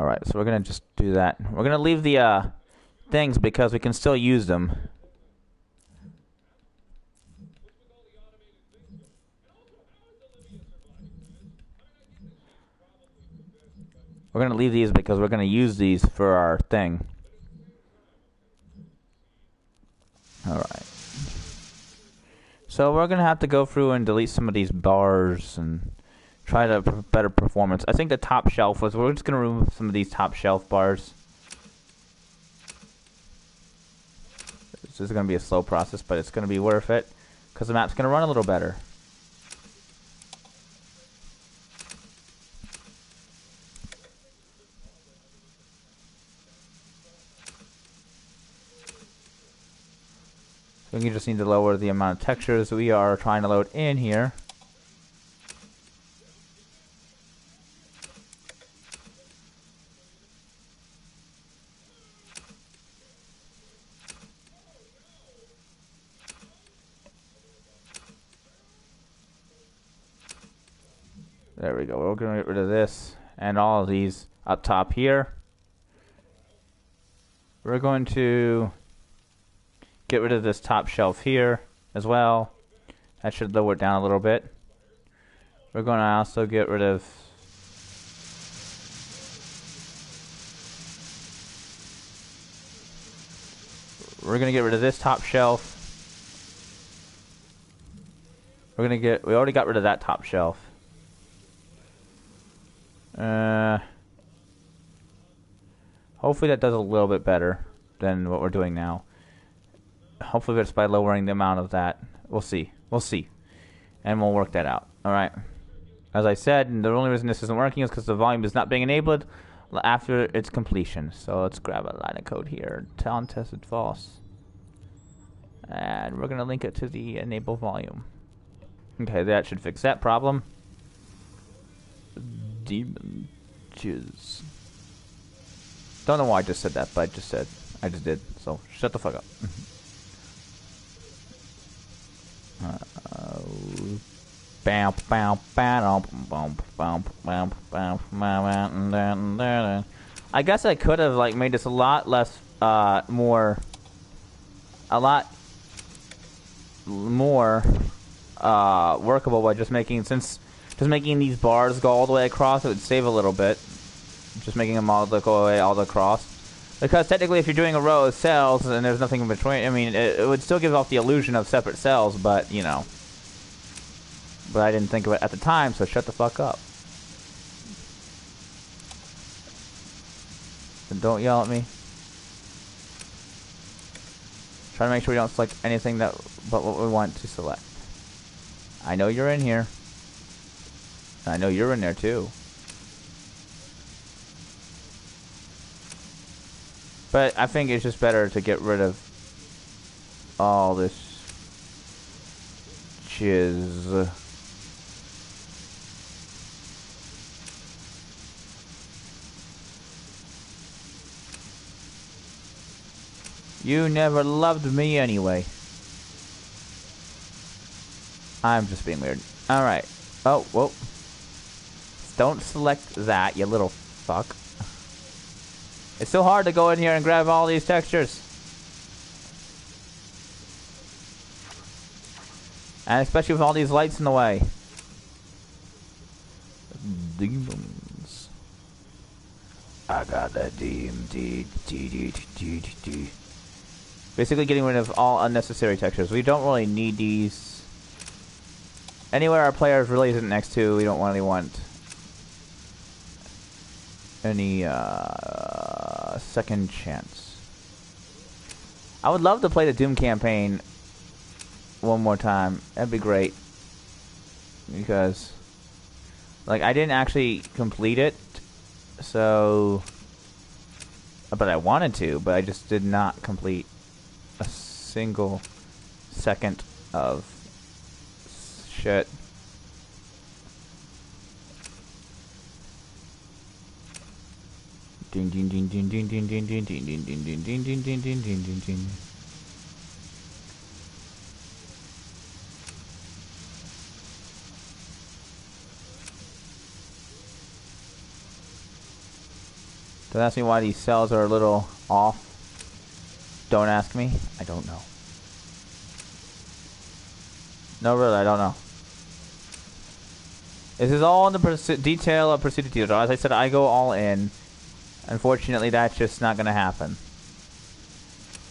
Alright, so we're gonna just do that. We're gonna leave the things because we can still use them. We're gonna leave these because we're gonna use these for our thing. Alright. So we're gonna have to go through and delete some of these bars and try to better performance. I think the top shelf was. We're just gonna remove some of these top shelf bars. This is gonna be a slow process, but it's gonna be worth it because the map's gonna run a little better. We just need to lower the amount of textures we are trying to load in here. There we go. We're going to get rid of this and all of these up top here. We're going to get rid of this top shelf here as well. That should lower it down a little bit. We're going to also get rid of this top shelf. We already got rid of that top shelf. Hopefully that does a little bit better than what we're doing now. Hopefully it's by lowering the amount of that. We'll see. We'll see. And we'll work that out. Alright. As I said, the only reason this isn't working is because the volume is not being enabled after its completion. So let's grab a line of code here. Untested false. And we're going to link it to the enable volume. Okay, that should fix that problem. Demon jizz. Don't know why I just said that, but I just did. So shut the fuck up. I guess I could have like made this a lot less more workable by just making these bars go all the way across. It would save a little bit, just making them all go away all across. Because technically, if you're doing a row of cells and there's nothing in between, I mean, it would still give off the illusion of separate cells, but, you know. But I didn't think of it at the time, so shut the fuck up. And don't yell at me. Try to make sure we don't select anything but what we want to select. I know you're in here. I know you're in there, too. But I think it's just better to get rid of all this jizz. You never loved me anyway. I'm just being weird. Alright. Oh, whoa. Don't select that, you little fuck. It's so hard to go in here and grab all these textures. And especially with all these lights in the way. Demons. I got that DMD. Basically getting rid of all unnecessary textures. We don't really need these. Anywhere our players really isn't next to, we don't really want any a second chance. I would love to play the Doom campaign one more time. That'd be great. Because, like, I didn't actually complete it, so... But I wanted to, but I just did not complete a single second of shit. Ding ding ding ding ding ding ding ding ding ding ding ding ding ding ding ding ding ding ding. Don't ask me why these cells are a little off. Don't ask me. I don't know. No, really, I don't know. This is all in the detail of Pursuit of Theodore. As I said, I go all in. Unfortunately, that's just not going to happen.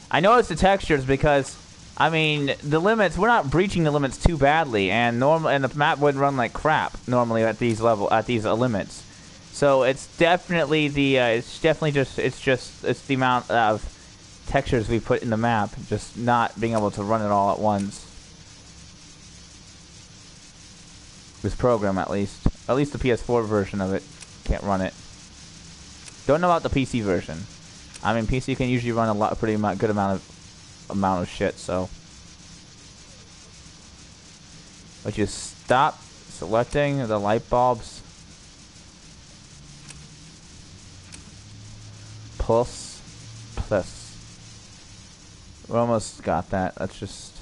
I know it's the textures because, I mean, the limits, we're not breaching the limits too badly, and the map would run like crap normally at these limits. So it's definitely the it's the amount of textures we put in the map, just not being able to run it all at once. This program, at least the PS4 version of it can't run it. Don't know about the PC version. I mean, PC can usually run a pretty good amount of shit. So, but you stop selecting the light bulbs. Plus. We almost got that. That's just.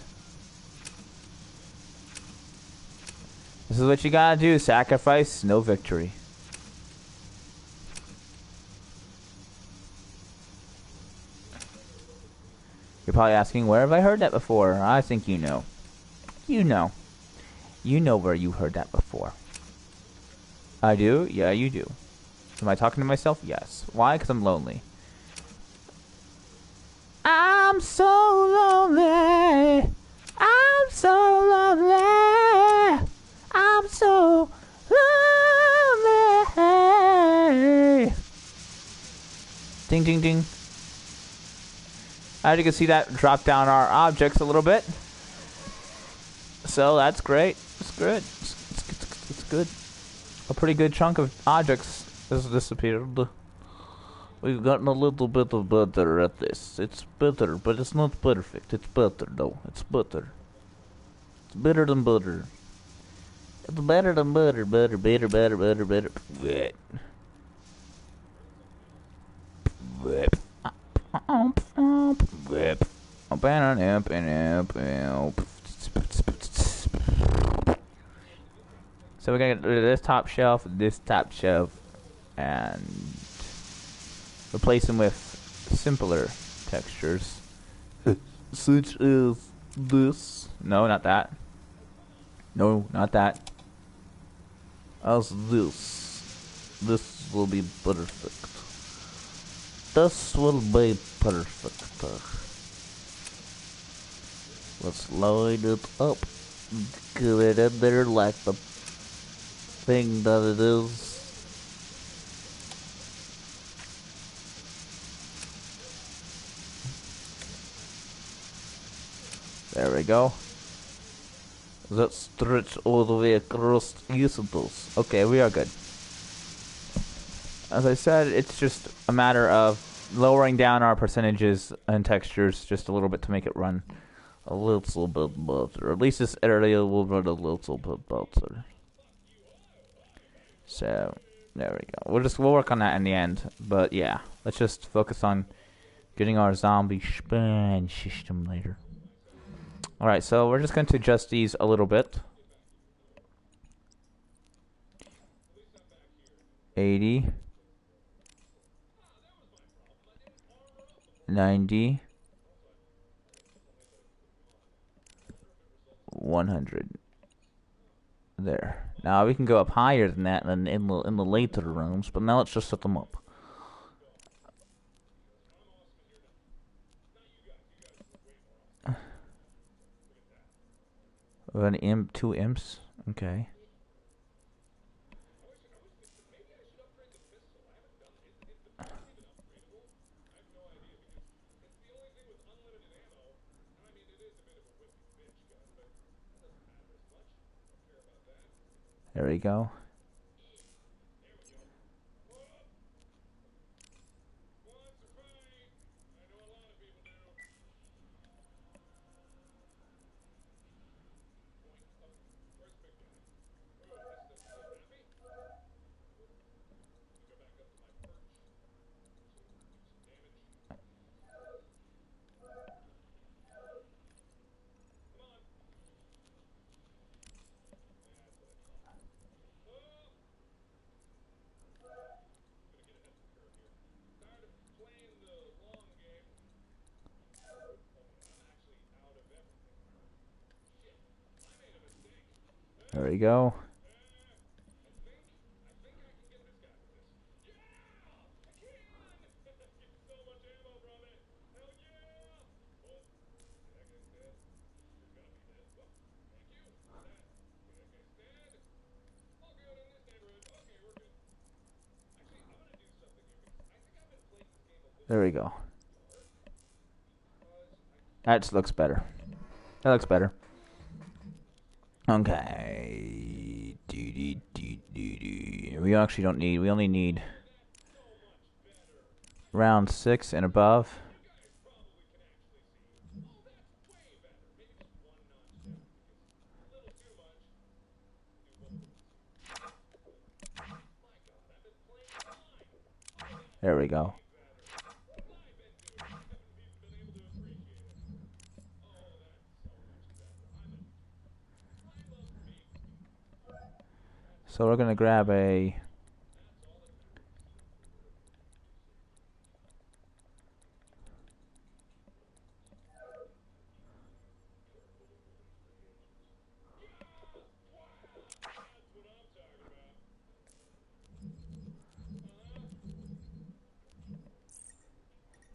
This is what you gotta do. Sacrifice, no victory. You're probably asking, where have I heard that before? I think you know. You know. You know where you heard that before. I do? Yeah, you do. Am I talking to myself? Yes. Why? Because I'm lonely. I'm so lonely. I'm so lonely. I'm so lonely. Ding, ding, ding. As you can see, that dropped down our objects a little bit. So that's great. It's good. It's good. A pretty good chunk of objects has disappeared. We've gotten a little bit of better at this. It's better, but it's not perfect. It's better, though. It's better. It's better than butter. It's better than butter. Better. Wet. So we're gonna get rid of this top shelf, and replace them with simpler textures, such as this. No, not that. No, not that. As this. This will be perfect. This will be perfect. Let's line it up. Get it in there like the thing that it is. There we go. Let's stretch all the way across those. Okay, we are good. As I said, it's just a matter of lowering down our percentages and textures just a little bit to make it run a little bit better. At least this area will run a little bit better. So, there we go. We'll work on that in the end. But yeah, let's just focus on getting our zombie spawn system later. Alright, so we're just going to adjust these a little bit. 80. 90. 100. There. Now we can go up higher than that in the later rooms, but now let's just set them up. An imp, 2 imps. Okay. There we go. There we go. There we go. That looks better. That looks better. Okay. We actually don't need. We only need round 6 and above. There we go. So we're gonna grab a.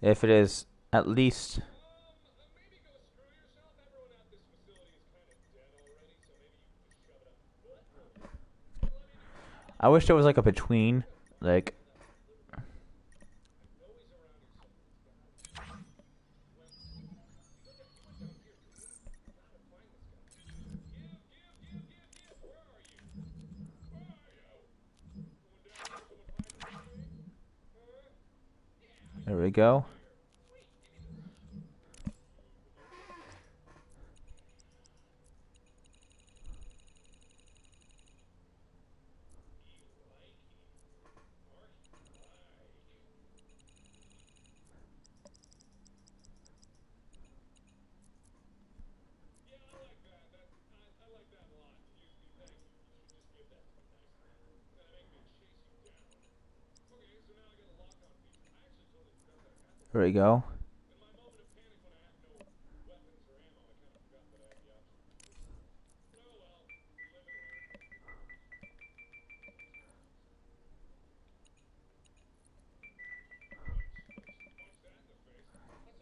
If it is at least. I wish there was like a between, like. There we go. There we go.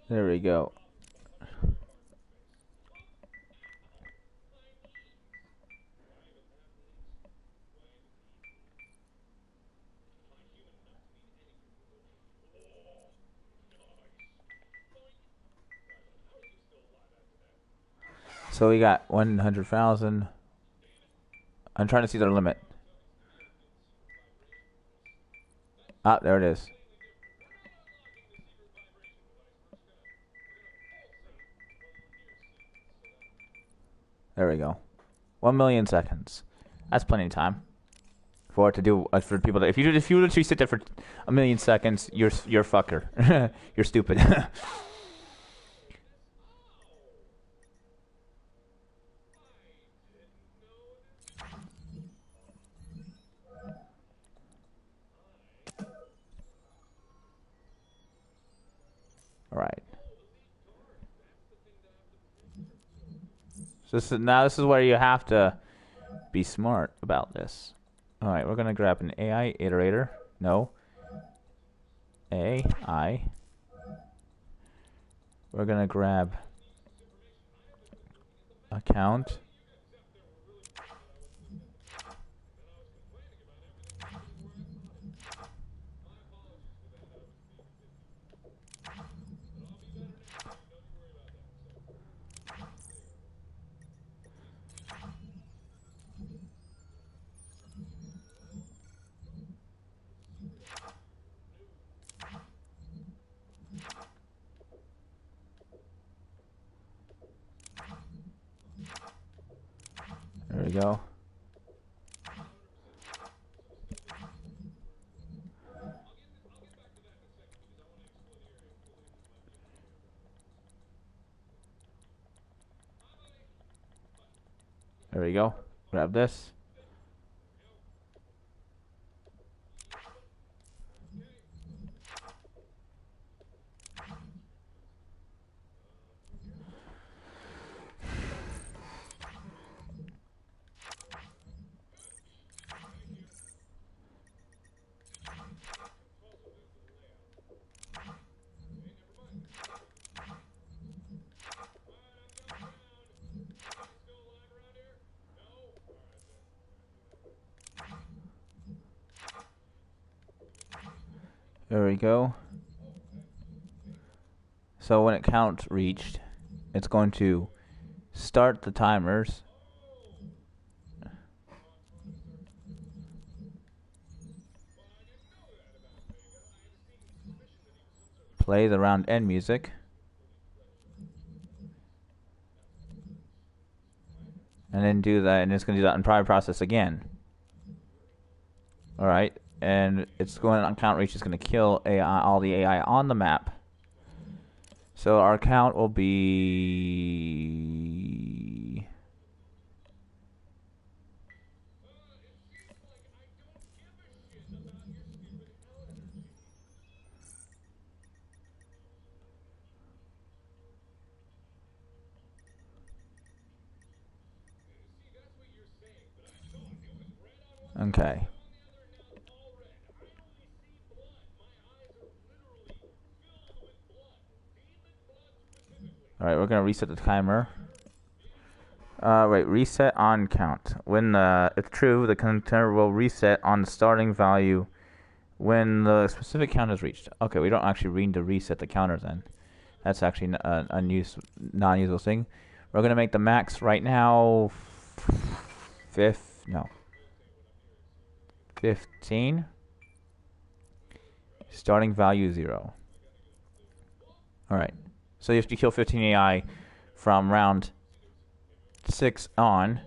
There we go. So we got 100,000. I'm trying to see their limit. Ah, there it is. There we go. 1 million seconds. That's plenty of time for it to do. For people to, if you literally sit there for 1 million seconds, you're a fucker. You're stupid. All right. So this is where you have to be smart about this. All right, we're gonna grab an AI iterator. No. AI. We're gonna grab account. we go. There we go. Grab this. There we go. So when it counts reached, it's going to start the timers. Play the round end music. And then do that, and it's going to do that in private process again. Alright, and it's going on count reach, is going to kill AI, all the AI on the map. So our count will be... Okay. Alright, we're going to reset the timer. Wait, reset on count. When it's true, the counter will reset on the starting value when the specific count is reached. Okay, we don't actually need to reset the counter then. That's actually a non-useful thing. We're going to make the max right now 15. Starting value 0. Alright. So you have to kill 15 AI from round 6 on.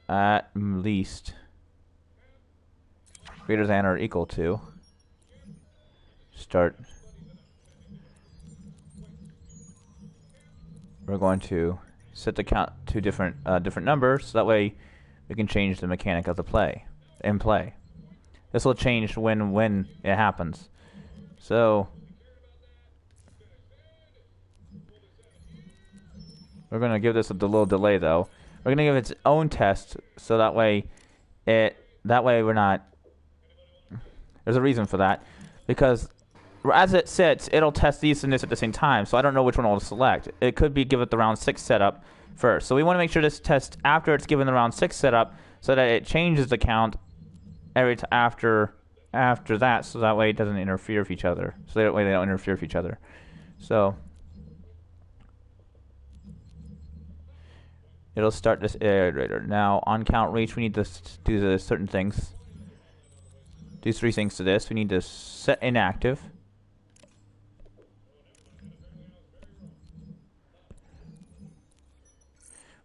At least greater than or equal to start. We're going to set the count to different numbers, so that way we can change the mechanic of the play in play. This will change when it happens. So we're going to give this a little delay though. We're going to give it its own test, so that way we're not. There's a reason for that, because as it sits, it'll test these and this at the same time. So I don't know which one I'll select. It could be give it the round 6 setup first. So we want to make sure this test after it's given the round 6 setup, so that it changes the count every after that, so that way it doesn't interfere with each other. So that way they don't interfere with each other. So it'll start this iterator. Now on count reach, we need to do the certain things. Do 3 things to this. We need to set inactive.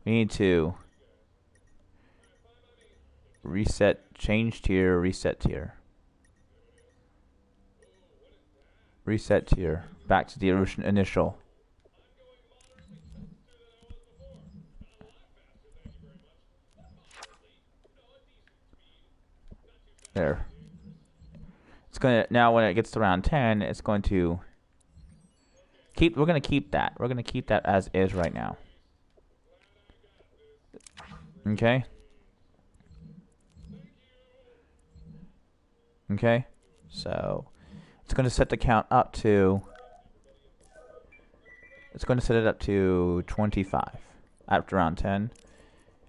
We need to reset change tier, reset tier. Reset tier. Back to the initial. There. It's gonna now when it gets to round 10, it's going to keep. We're gonna keep that. We're gonna keep that as is right now. Okay. Okay. So it's going to set the count up to. It's going to set it up to 25 after round 10,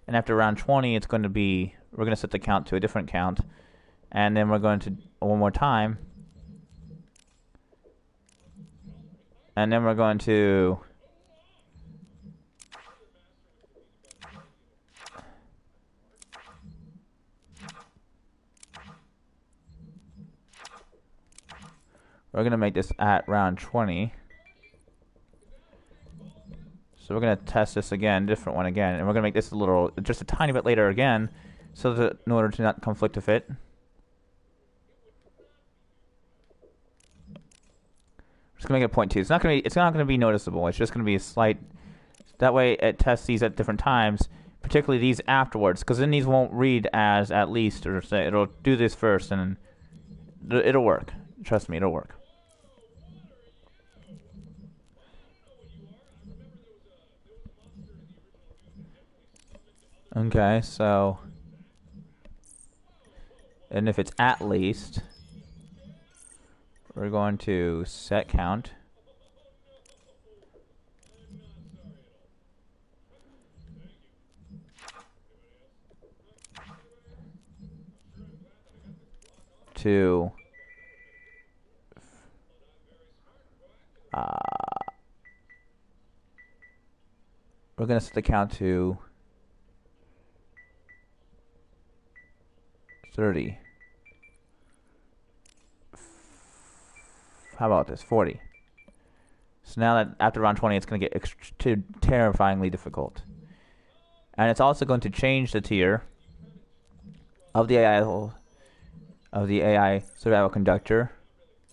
and after round 20, it's going to be. We're going to set the count to a different count, and then we're going to one more time, and then we're going to. We're gonna make this at round 20. So we're gonna test this again, different one again, and we're gonna make this a little, just a tiny bit later again, so that in order to not conflict with it. Just gonna make it 0.2. It's not gonna be noticeable. It's just gonna be a slight. That way, it tests these at different times, particularly these afterwards, because then these won't read as at least, or say it'll do this first, and it'll work. Trust me, it'll work. Okay, so, and if it's at least, we're going to set count. To we're gonna set the count to 30. How about this? 40. So now that after round 20, it's going to get terrifyingly difficult. And it's also going to change the tier of the AI survival conductor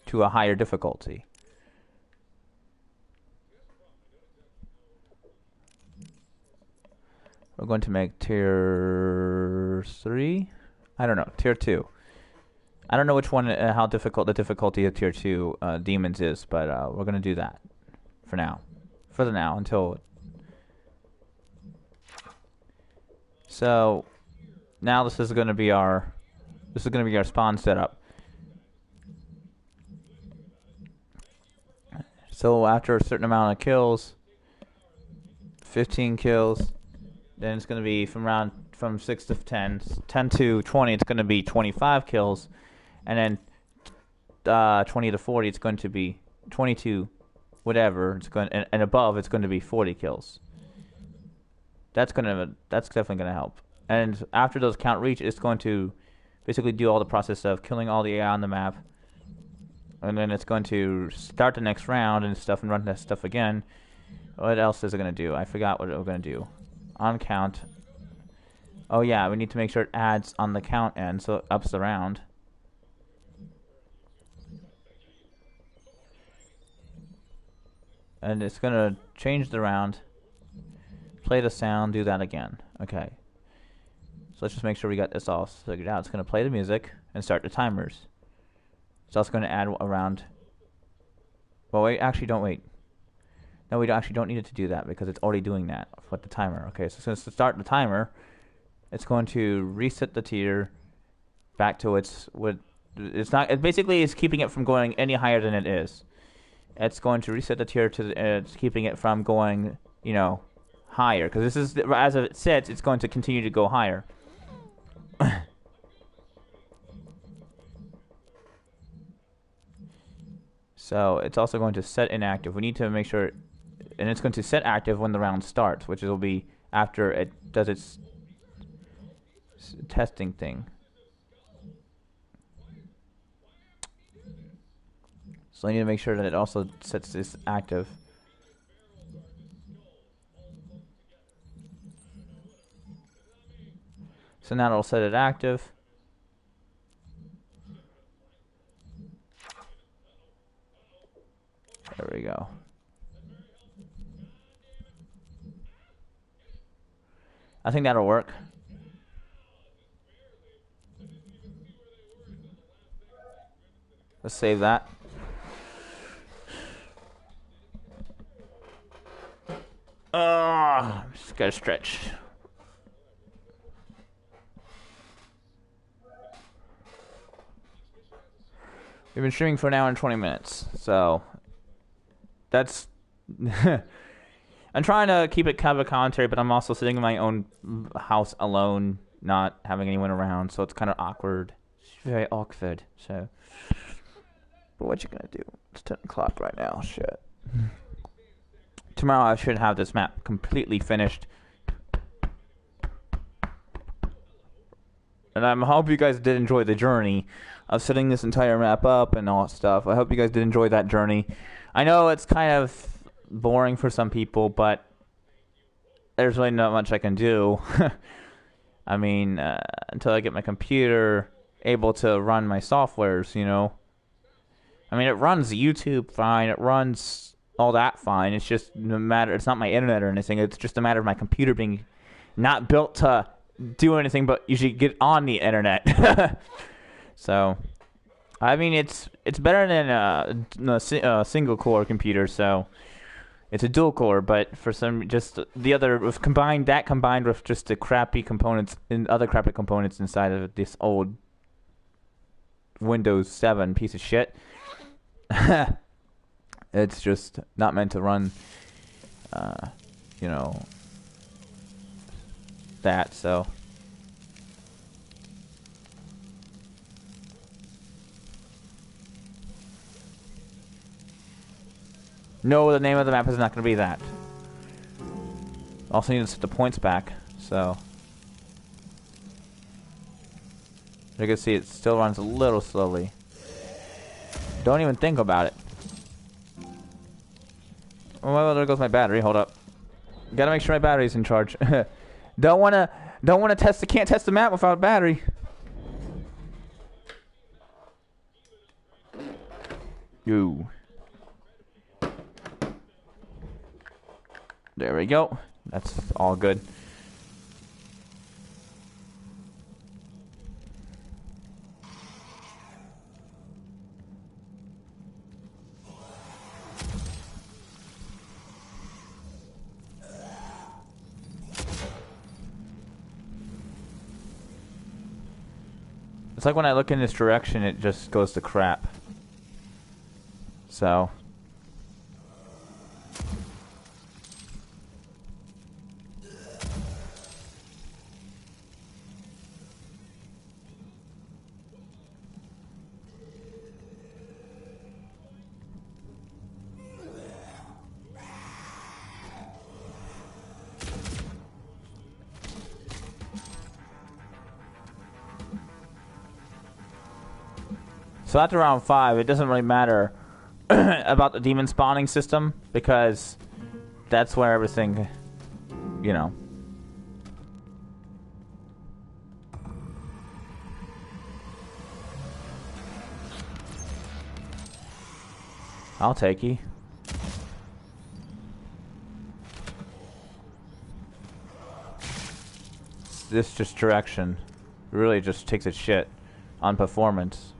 to a higher difficulty. We're going to make tier 3. I don't know, tier 2. I don't know which one, how difficult the difficulty of tier 2 demons is, but we're going to do that for now. For the now, until... So, now this is going to be our spawn setup. So after a certain amount of kills, 15 kills, then it's going to be from 6 to 10 to 20, it's going to be 25 kills, and then 20 to 40, it's going to be 22, whatever. It's going and above, it's going to be 40 kills. That's definitely going to help. And after those count reach, it's going to basically do all the process of killing all the AI on the map, and then it's going to start the next round and stuff and run that stuff again. What else is it going to do? I forgot what we're going to do. On count. Oh yeah, we need to make sure it adds on the count end, so it ups the round. And it's going to change the round, play the sound, do that again. Okay. So let's just make sure we got this all figured out. It's going to play the music and start the timers. It's also going to add a round. Well, wait, actually, don't wait. No, we actually don't need it to do that because it's already doing that with the timer. Okay, so since to start the timer, it's going to reset the tier back to its basically it's keeping it from going any higher than it is. It's going to reset the tier to it's keeping it from going, you know, higher, because this is, as it sets, it's going to continue to go higher. So it's also going to set inactive. We need to make sure, and it's going to set active when the round starts, which will be after it does its testing thing. So I need to make sure that it also sets this active. So now it'll set it active. There we go. I think that'll work. Let's save that. Just gotta stretch. We've been streaming for an hour and 20 minutes, so that's... I'm trying to keep it kind of a commentary, but I'm also sitting in my own house alone, not having anyone around, so it's kind of awkward. It's very awkward, so... But what you gonna do? It's 10 o'clock right now, shit. Tomorrow I should have this map completely finished. And I hope you guys did enjoy the journey of setting this entire map up and all that stuff. I hope you guys did enjoy that journey. I know it's kind of boring for some people, but there's really not much I can do. I mean, until I get my computer able to run my softwares, you know. I mean, it runs YouTube fine. It runs all that fine. It's just no matter. It's not my internet or anything. It's just a matter of my computer being not built to do anything but usually get on the internet. So, I mean, it's better than a single core computer. So, it's a dual core, but for some, just the other combined with just the crappy components and other crappy components inside of this old Windows 7 piece of shit. It's just not meant to run, you know, that, so. No, the name of the map is not going to be that. Also need to set the points back, so. You can see it still runs a little slowly. Don't even think about it. Oh, well, there goes my battery. Hold up. Gotta make sure my battery's in charge. Don't wanna test. Can't test the map without a battery. Yo. There we go. That's all good. It's like when I look in this direction, it just goes to crap. So. So after round 5, it doesn't really matter about the demon spawning system, because that's where everything, you know. I'll take you. This just direction really just takes its shit on performance.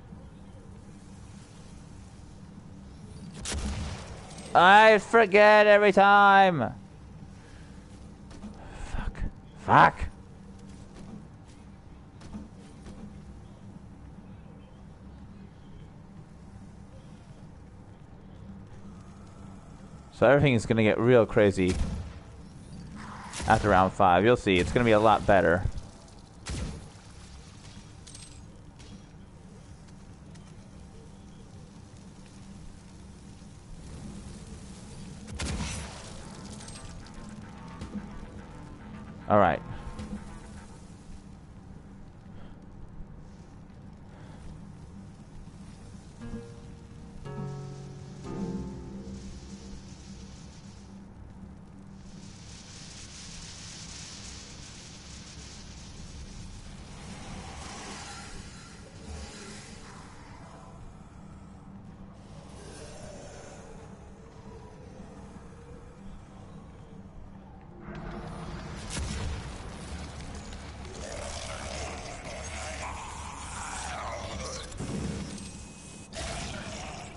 I forget every time. Fuck. So everything is gonna get real crazy after round 5. You'll see, it's gonna be a lot better. All right.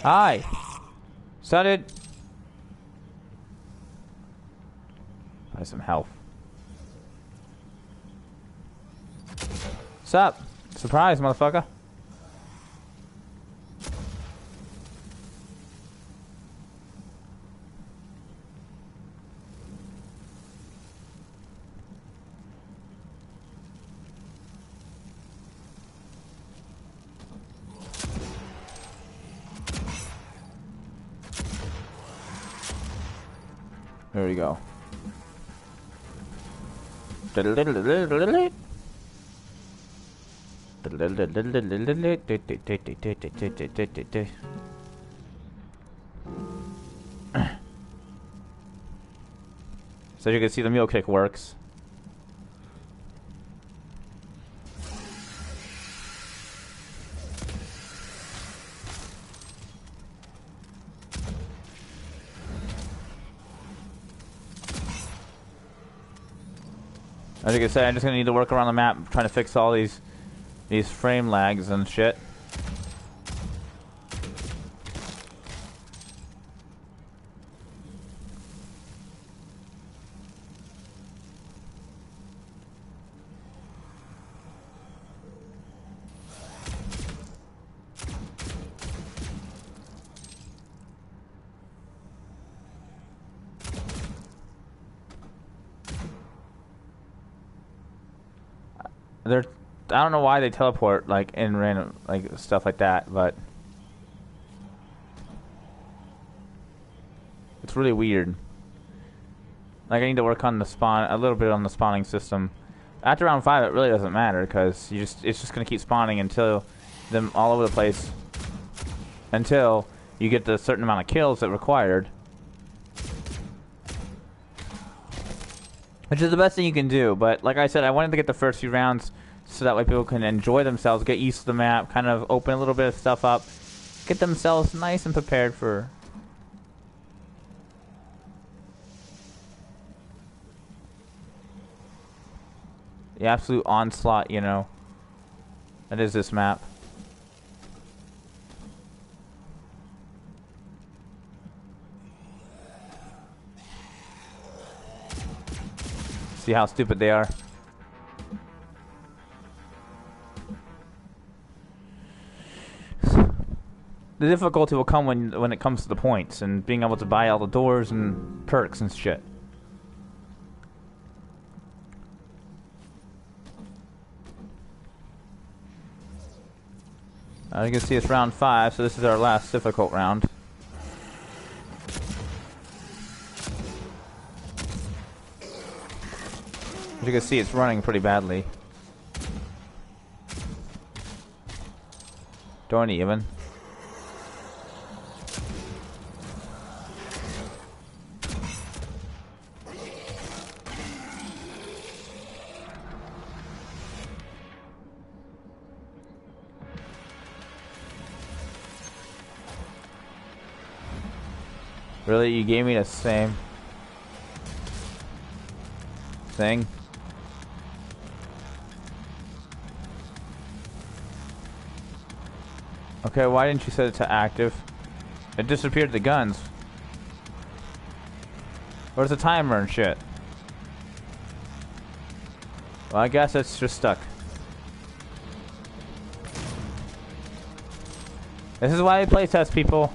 Hi. Started. Buy some health. What's up? Surprise, motherfucker. There we go. So you can see the mule kick works. As you can see, I'm just gonna need to work around the map, trying to fix all these frame lags and shit. I don't know why they teleport like in random like stuff like that, but it's really weird. Like I need to work on the spawn a little bit on the spawning system. After round 5, it really doesn't matter because it's just gonna keep spawning until them all over the place until you get the certain amount of kills that required. Which is the best thing you can do, but like I said, I wanted to get the first few rounds so that way people can enjoy themselves, get used to the map, kind of open a little bit of stuff up, get themselves nice and prepared for the absolute onslaught, you know, that is this map. See how stupid they are. The difficulty will come when it comes to the points and being able to buy all the doors and perks and shit. You can see it's round 5, so this is our last difficult round. As you can see, it's running pretty badly. Don't even. Really? You gave me the same thing? Okay, why didn't you set it to active? It disappeared the guns. Where's the timer and shit? Well, I guess it's just stuck. This is why we play test, people.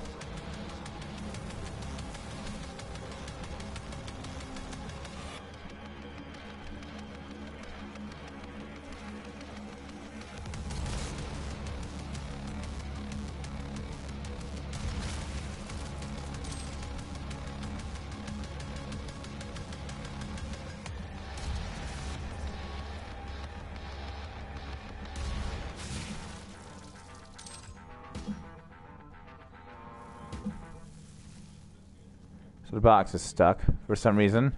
So the box is stuck for some reason.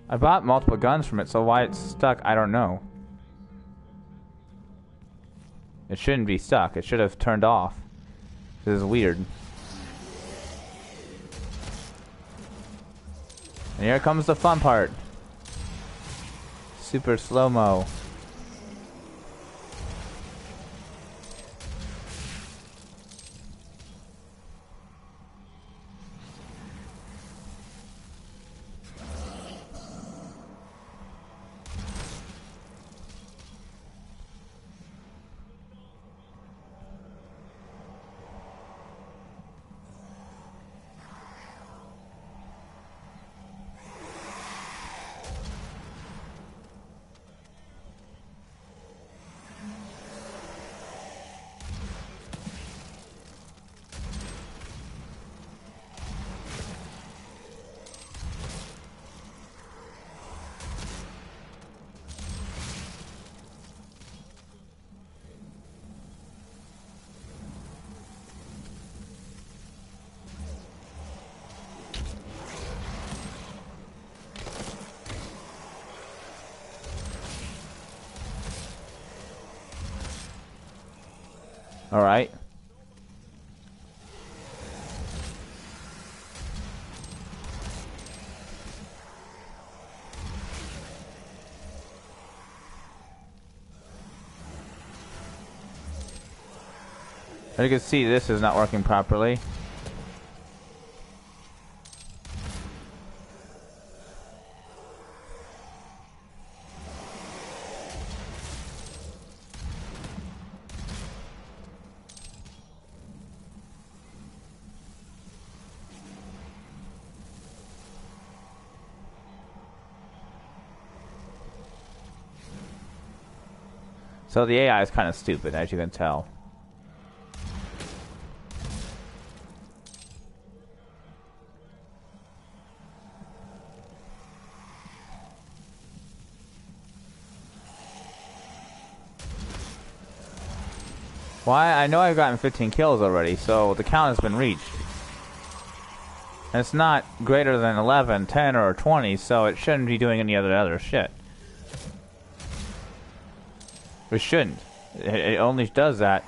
I bought multiple guns from it, so why it's stuck, I don't know. It shouldn't be stuck. It should have turned off. This is weird. And here comes the fun part. Super slow-mo. All right. As you can see, this is not working properly. So the AI is kind of stupid, as you can tell. Why? I know I've gotten 15 kills already, so the count has been reached. And it's not greater than 11, 10, or 20, so it shouldn't be doing any other shit. It shouldn't. It only does that.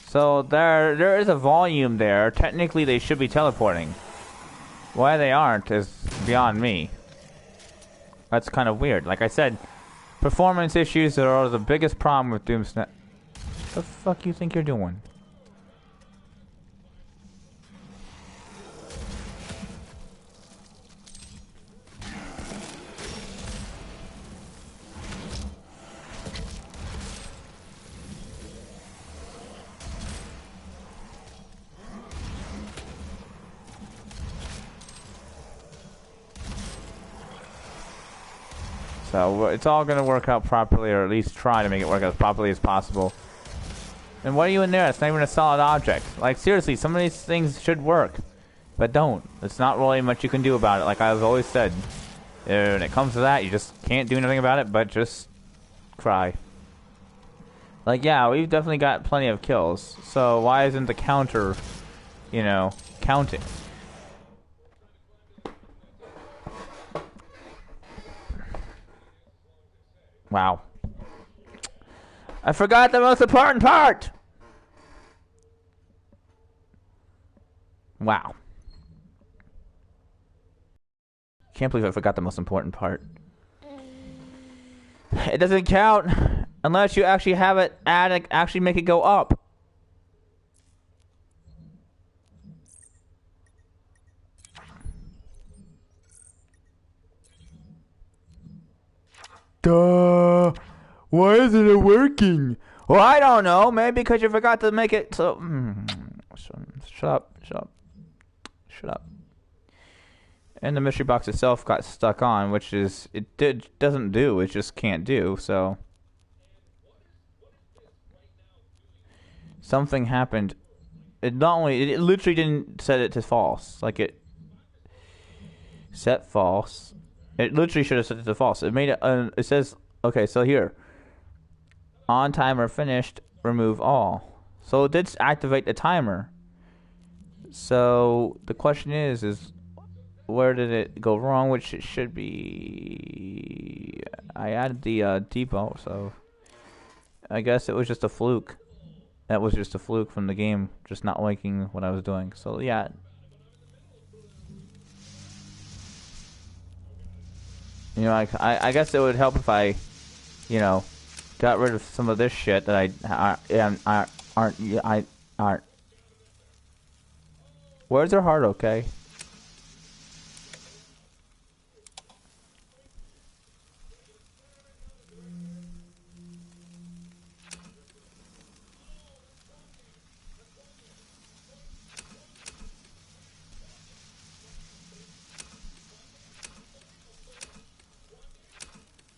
So there is a volume there. Technically, they should be teleporting. Why they aren't is beyond me. That's kind of weird. Like I said, performance issues are the biggest problem with Doomsday. What the fuck you think you're doing? So it's all going to work out properly, or at least try to make it work out as properly as possible. And what are you in there? It's not even a solid object. Like, seriously, some of these things should work, but don't. There's not really much you can do about it, like I've always said. When it comes to that, you just can't do anything about it, but just cry. Like, yeah, we've definitely got plenty of kills, so why isn't the counter, you know, counting? Wow. I forgot the most important part! Wow. Can't believe I forgot the most important part. It doesn't count unless you actually have it actually make it go up. Duh. Why isn't it working? Well, I don't know. Maybe because you forgot to make it so... Shut up. Shut up. Shut up. And the mystery box itself got stuck on, which is... doesn't do. It just can't do, so... Something happened. It not only... It literally didn't set it to false. Like, it... Set false. It literally should have set it to false. It made it... it says... Okay, so here... On timer finished, remove all. So it did activate the timer. So the question is where did it go wrong? Which it should be. I added the depot, so I guess it was just a fluke. That was just a fluke from the game, just not liking what I was doing. So yeah. You know, I guess it would help if I, you know, got rid of some of this shit that aren't. Where's their heart? Okay.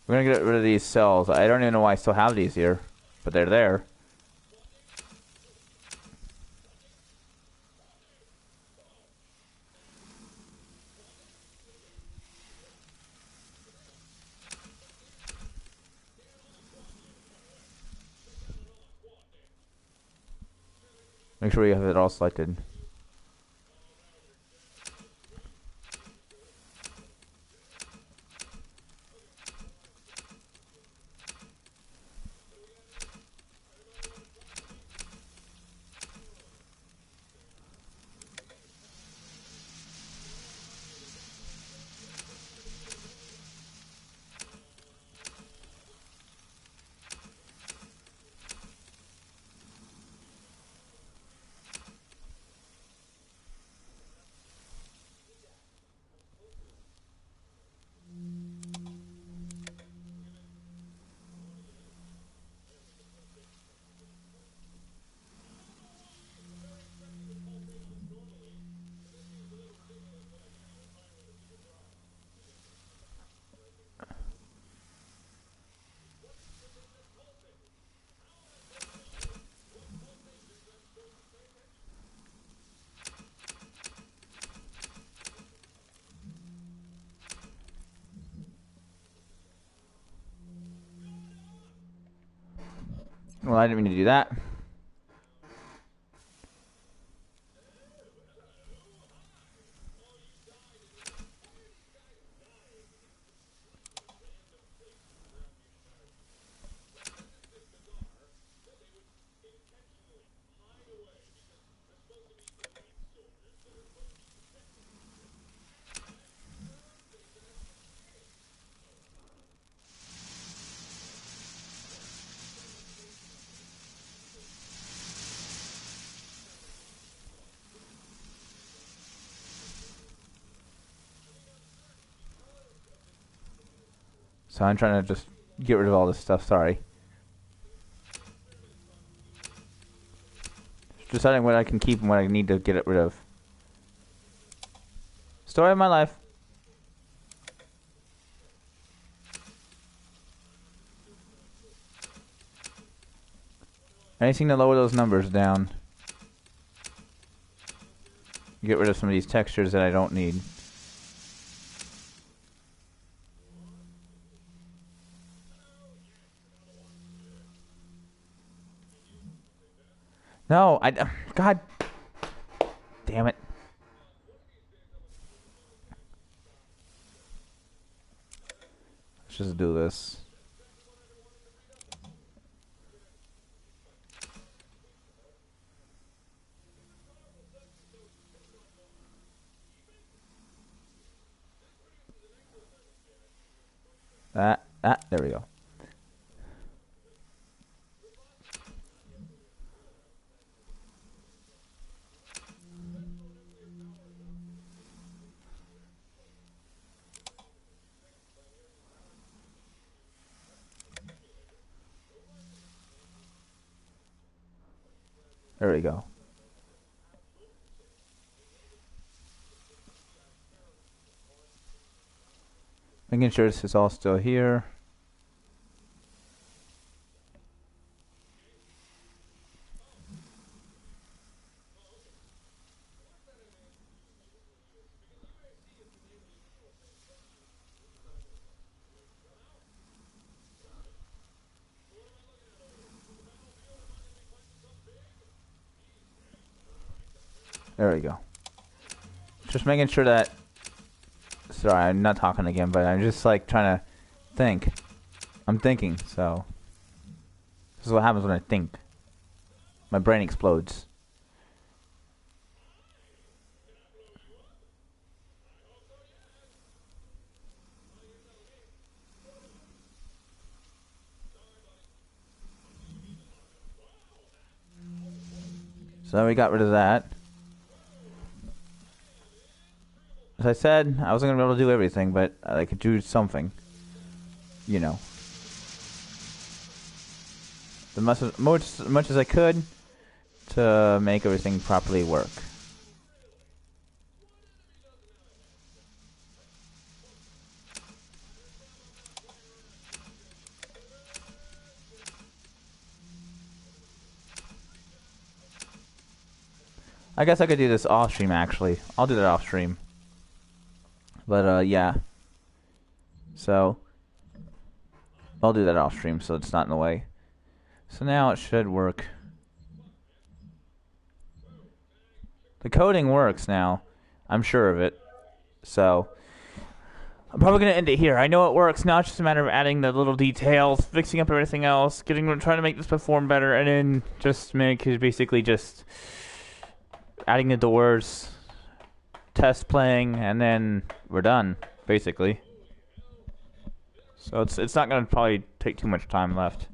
We're gonna get rid of these cells. I don't even know why I still have these here, but they're there. Make sure you have it all selected. Well, I didn't mean to do that. So I'm trying to just get rid of all this stuff, sorry. Just deciding what I can keep and what I need to get rid of. Story of my life. Anything to lower those numbers down. Get rid of some of these textures that I don't need. No, God damn it. Let's just do this. There we go. There we go. Making sure this is all still here. There we go. Just making sure that... Sorry, I'm not talking again, but I'm just like trying to think. I'm thinking, so... This is what happens when I think. My brain explodes. So we got rid of that. As I said, I wasn't going to be able to do everything, but I could do something. You know. As much as I could to make everything properly work. I guess I could do this off stream actually. I'll do that off stream. But yeah. So I'll do that off stream so it's not in the way. So now it should work. The coding works now. I'm sure of it. So I'm probably going to end it here. I know it works. Now it's just a matter of adding the little details, fixing up everything else, trying to make this perform better, and then just basically just adding the doors, test playing, and then we're done, basically. So it's not going to probably take too much time left.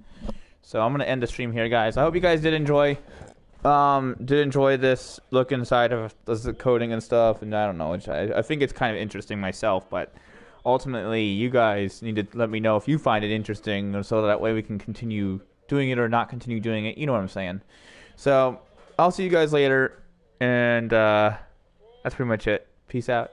So I'm going to end the stream here, guys. I hope you guys did enjoy this look inside of the coding and stuff, and I don't know, I think it's kind of interesting myself, but ultimately you guys need to let me know if you find it interesting, so that way we can continue doing it or not continue doing it. You know what I'm saying? So I'll see you guys later, and that's pretty much it. Peace out.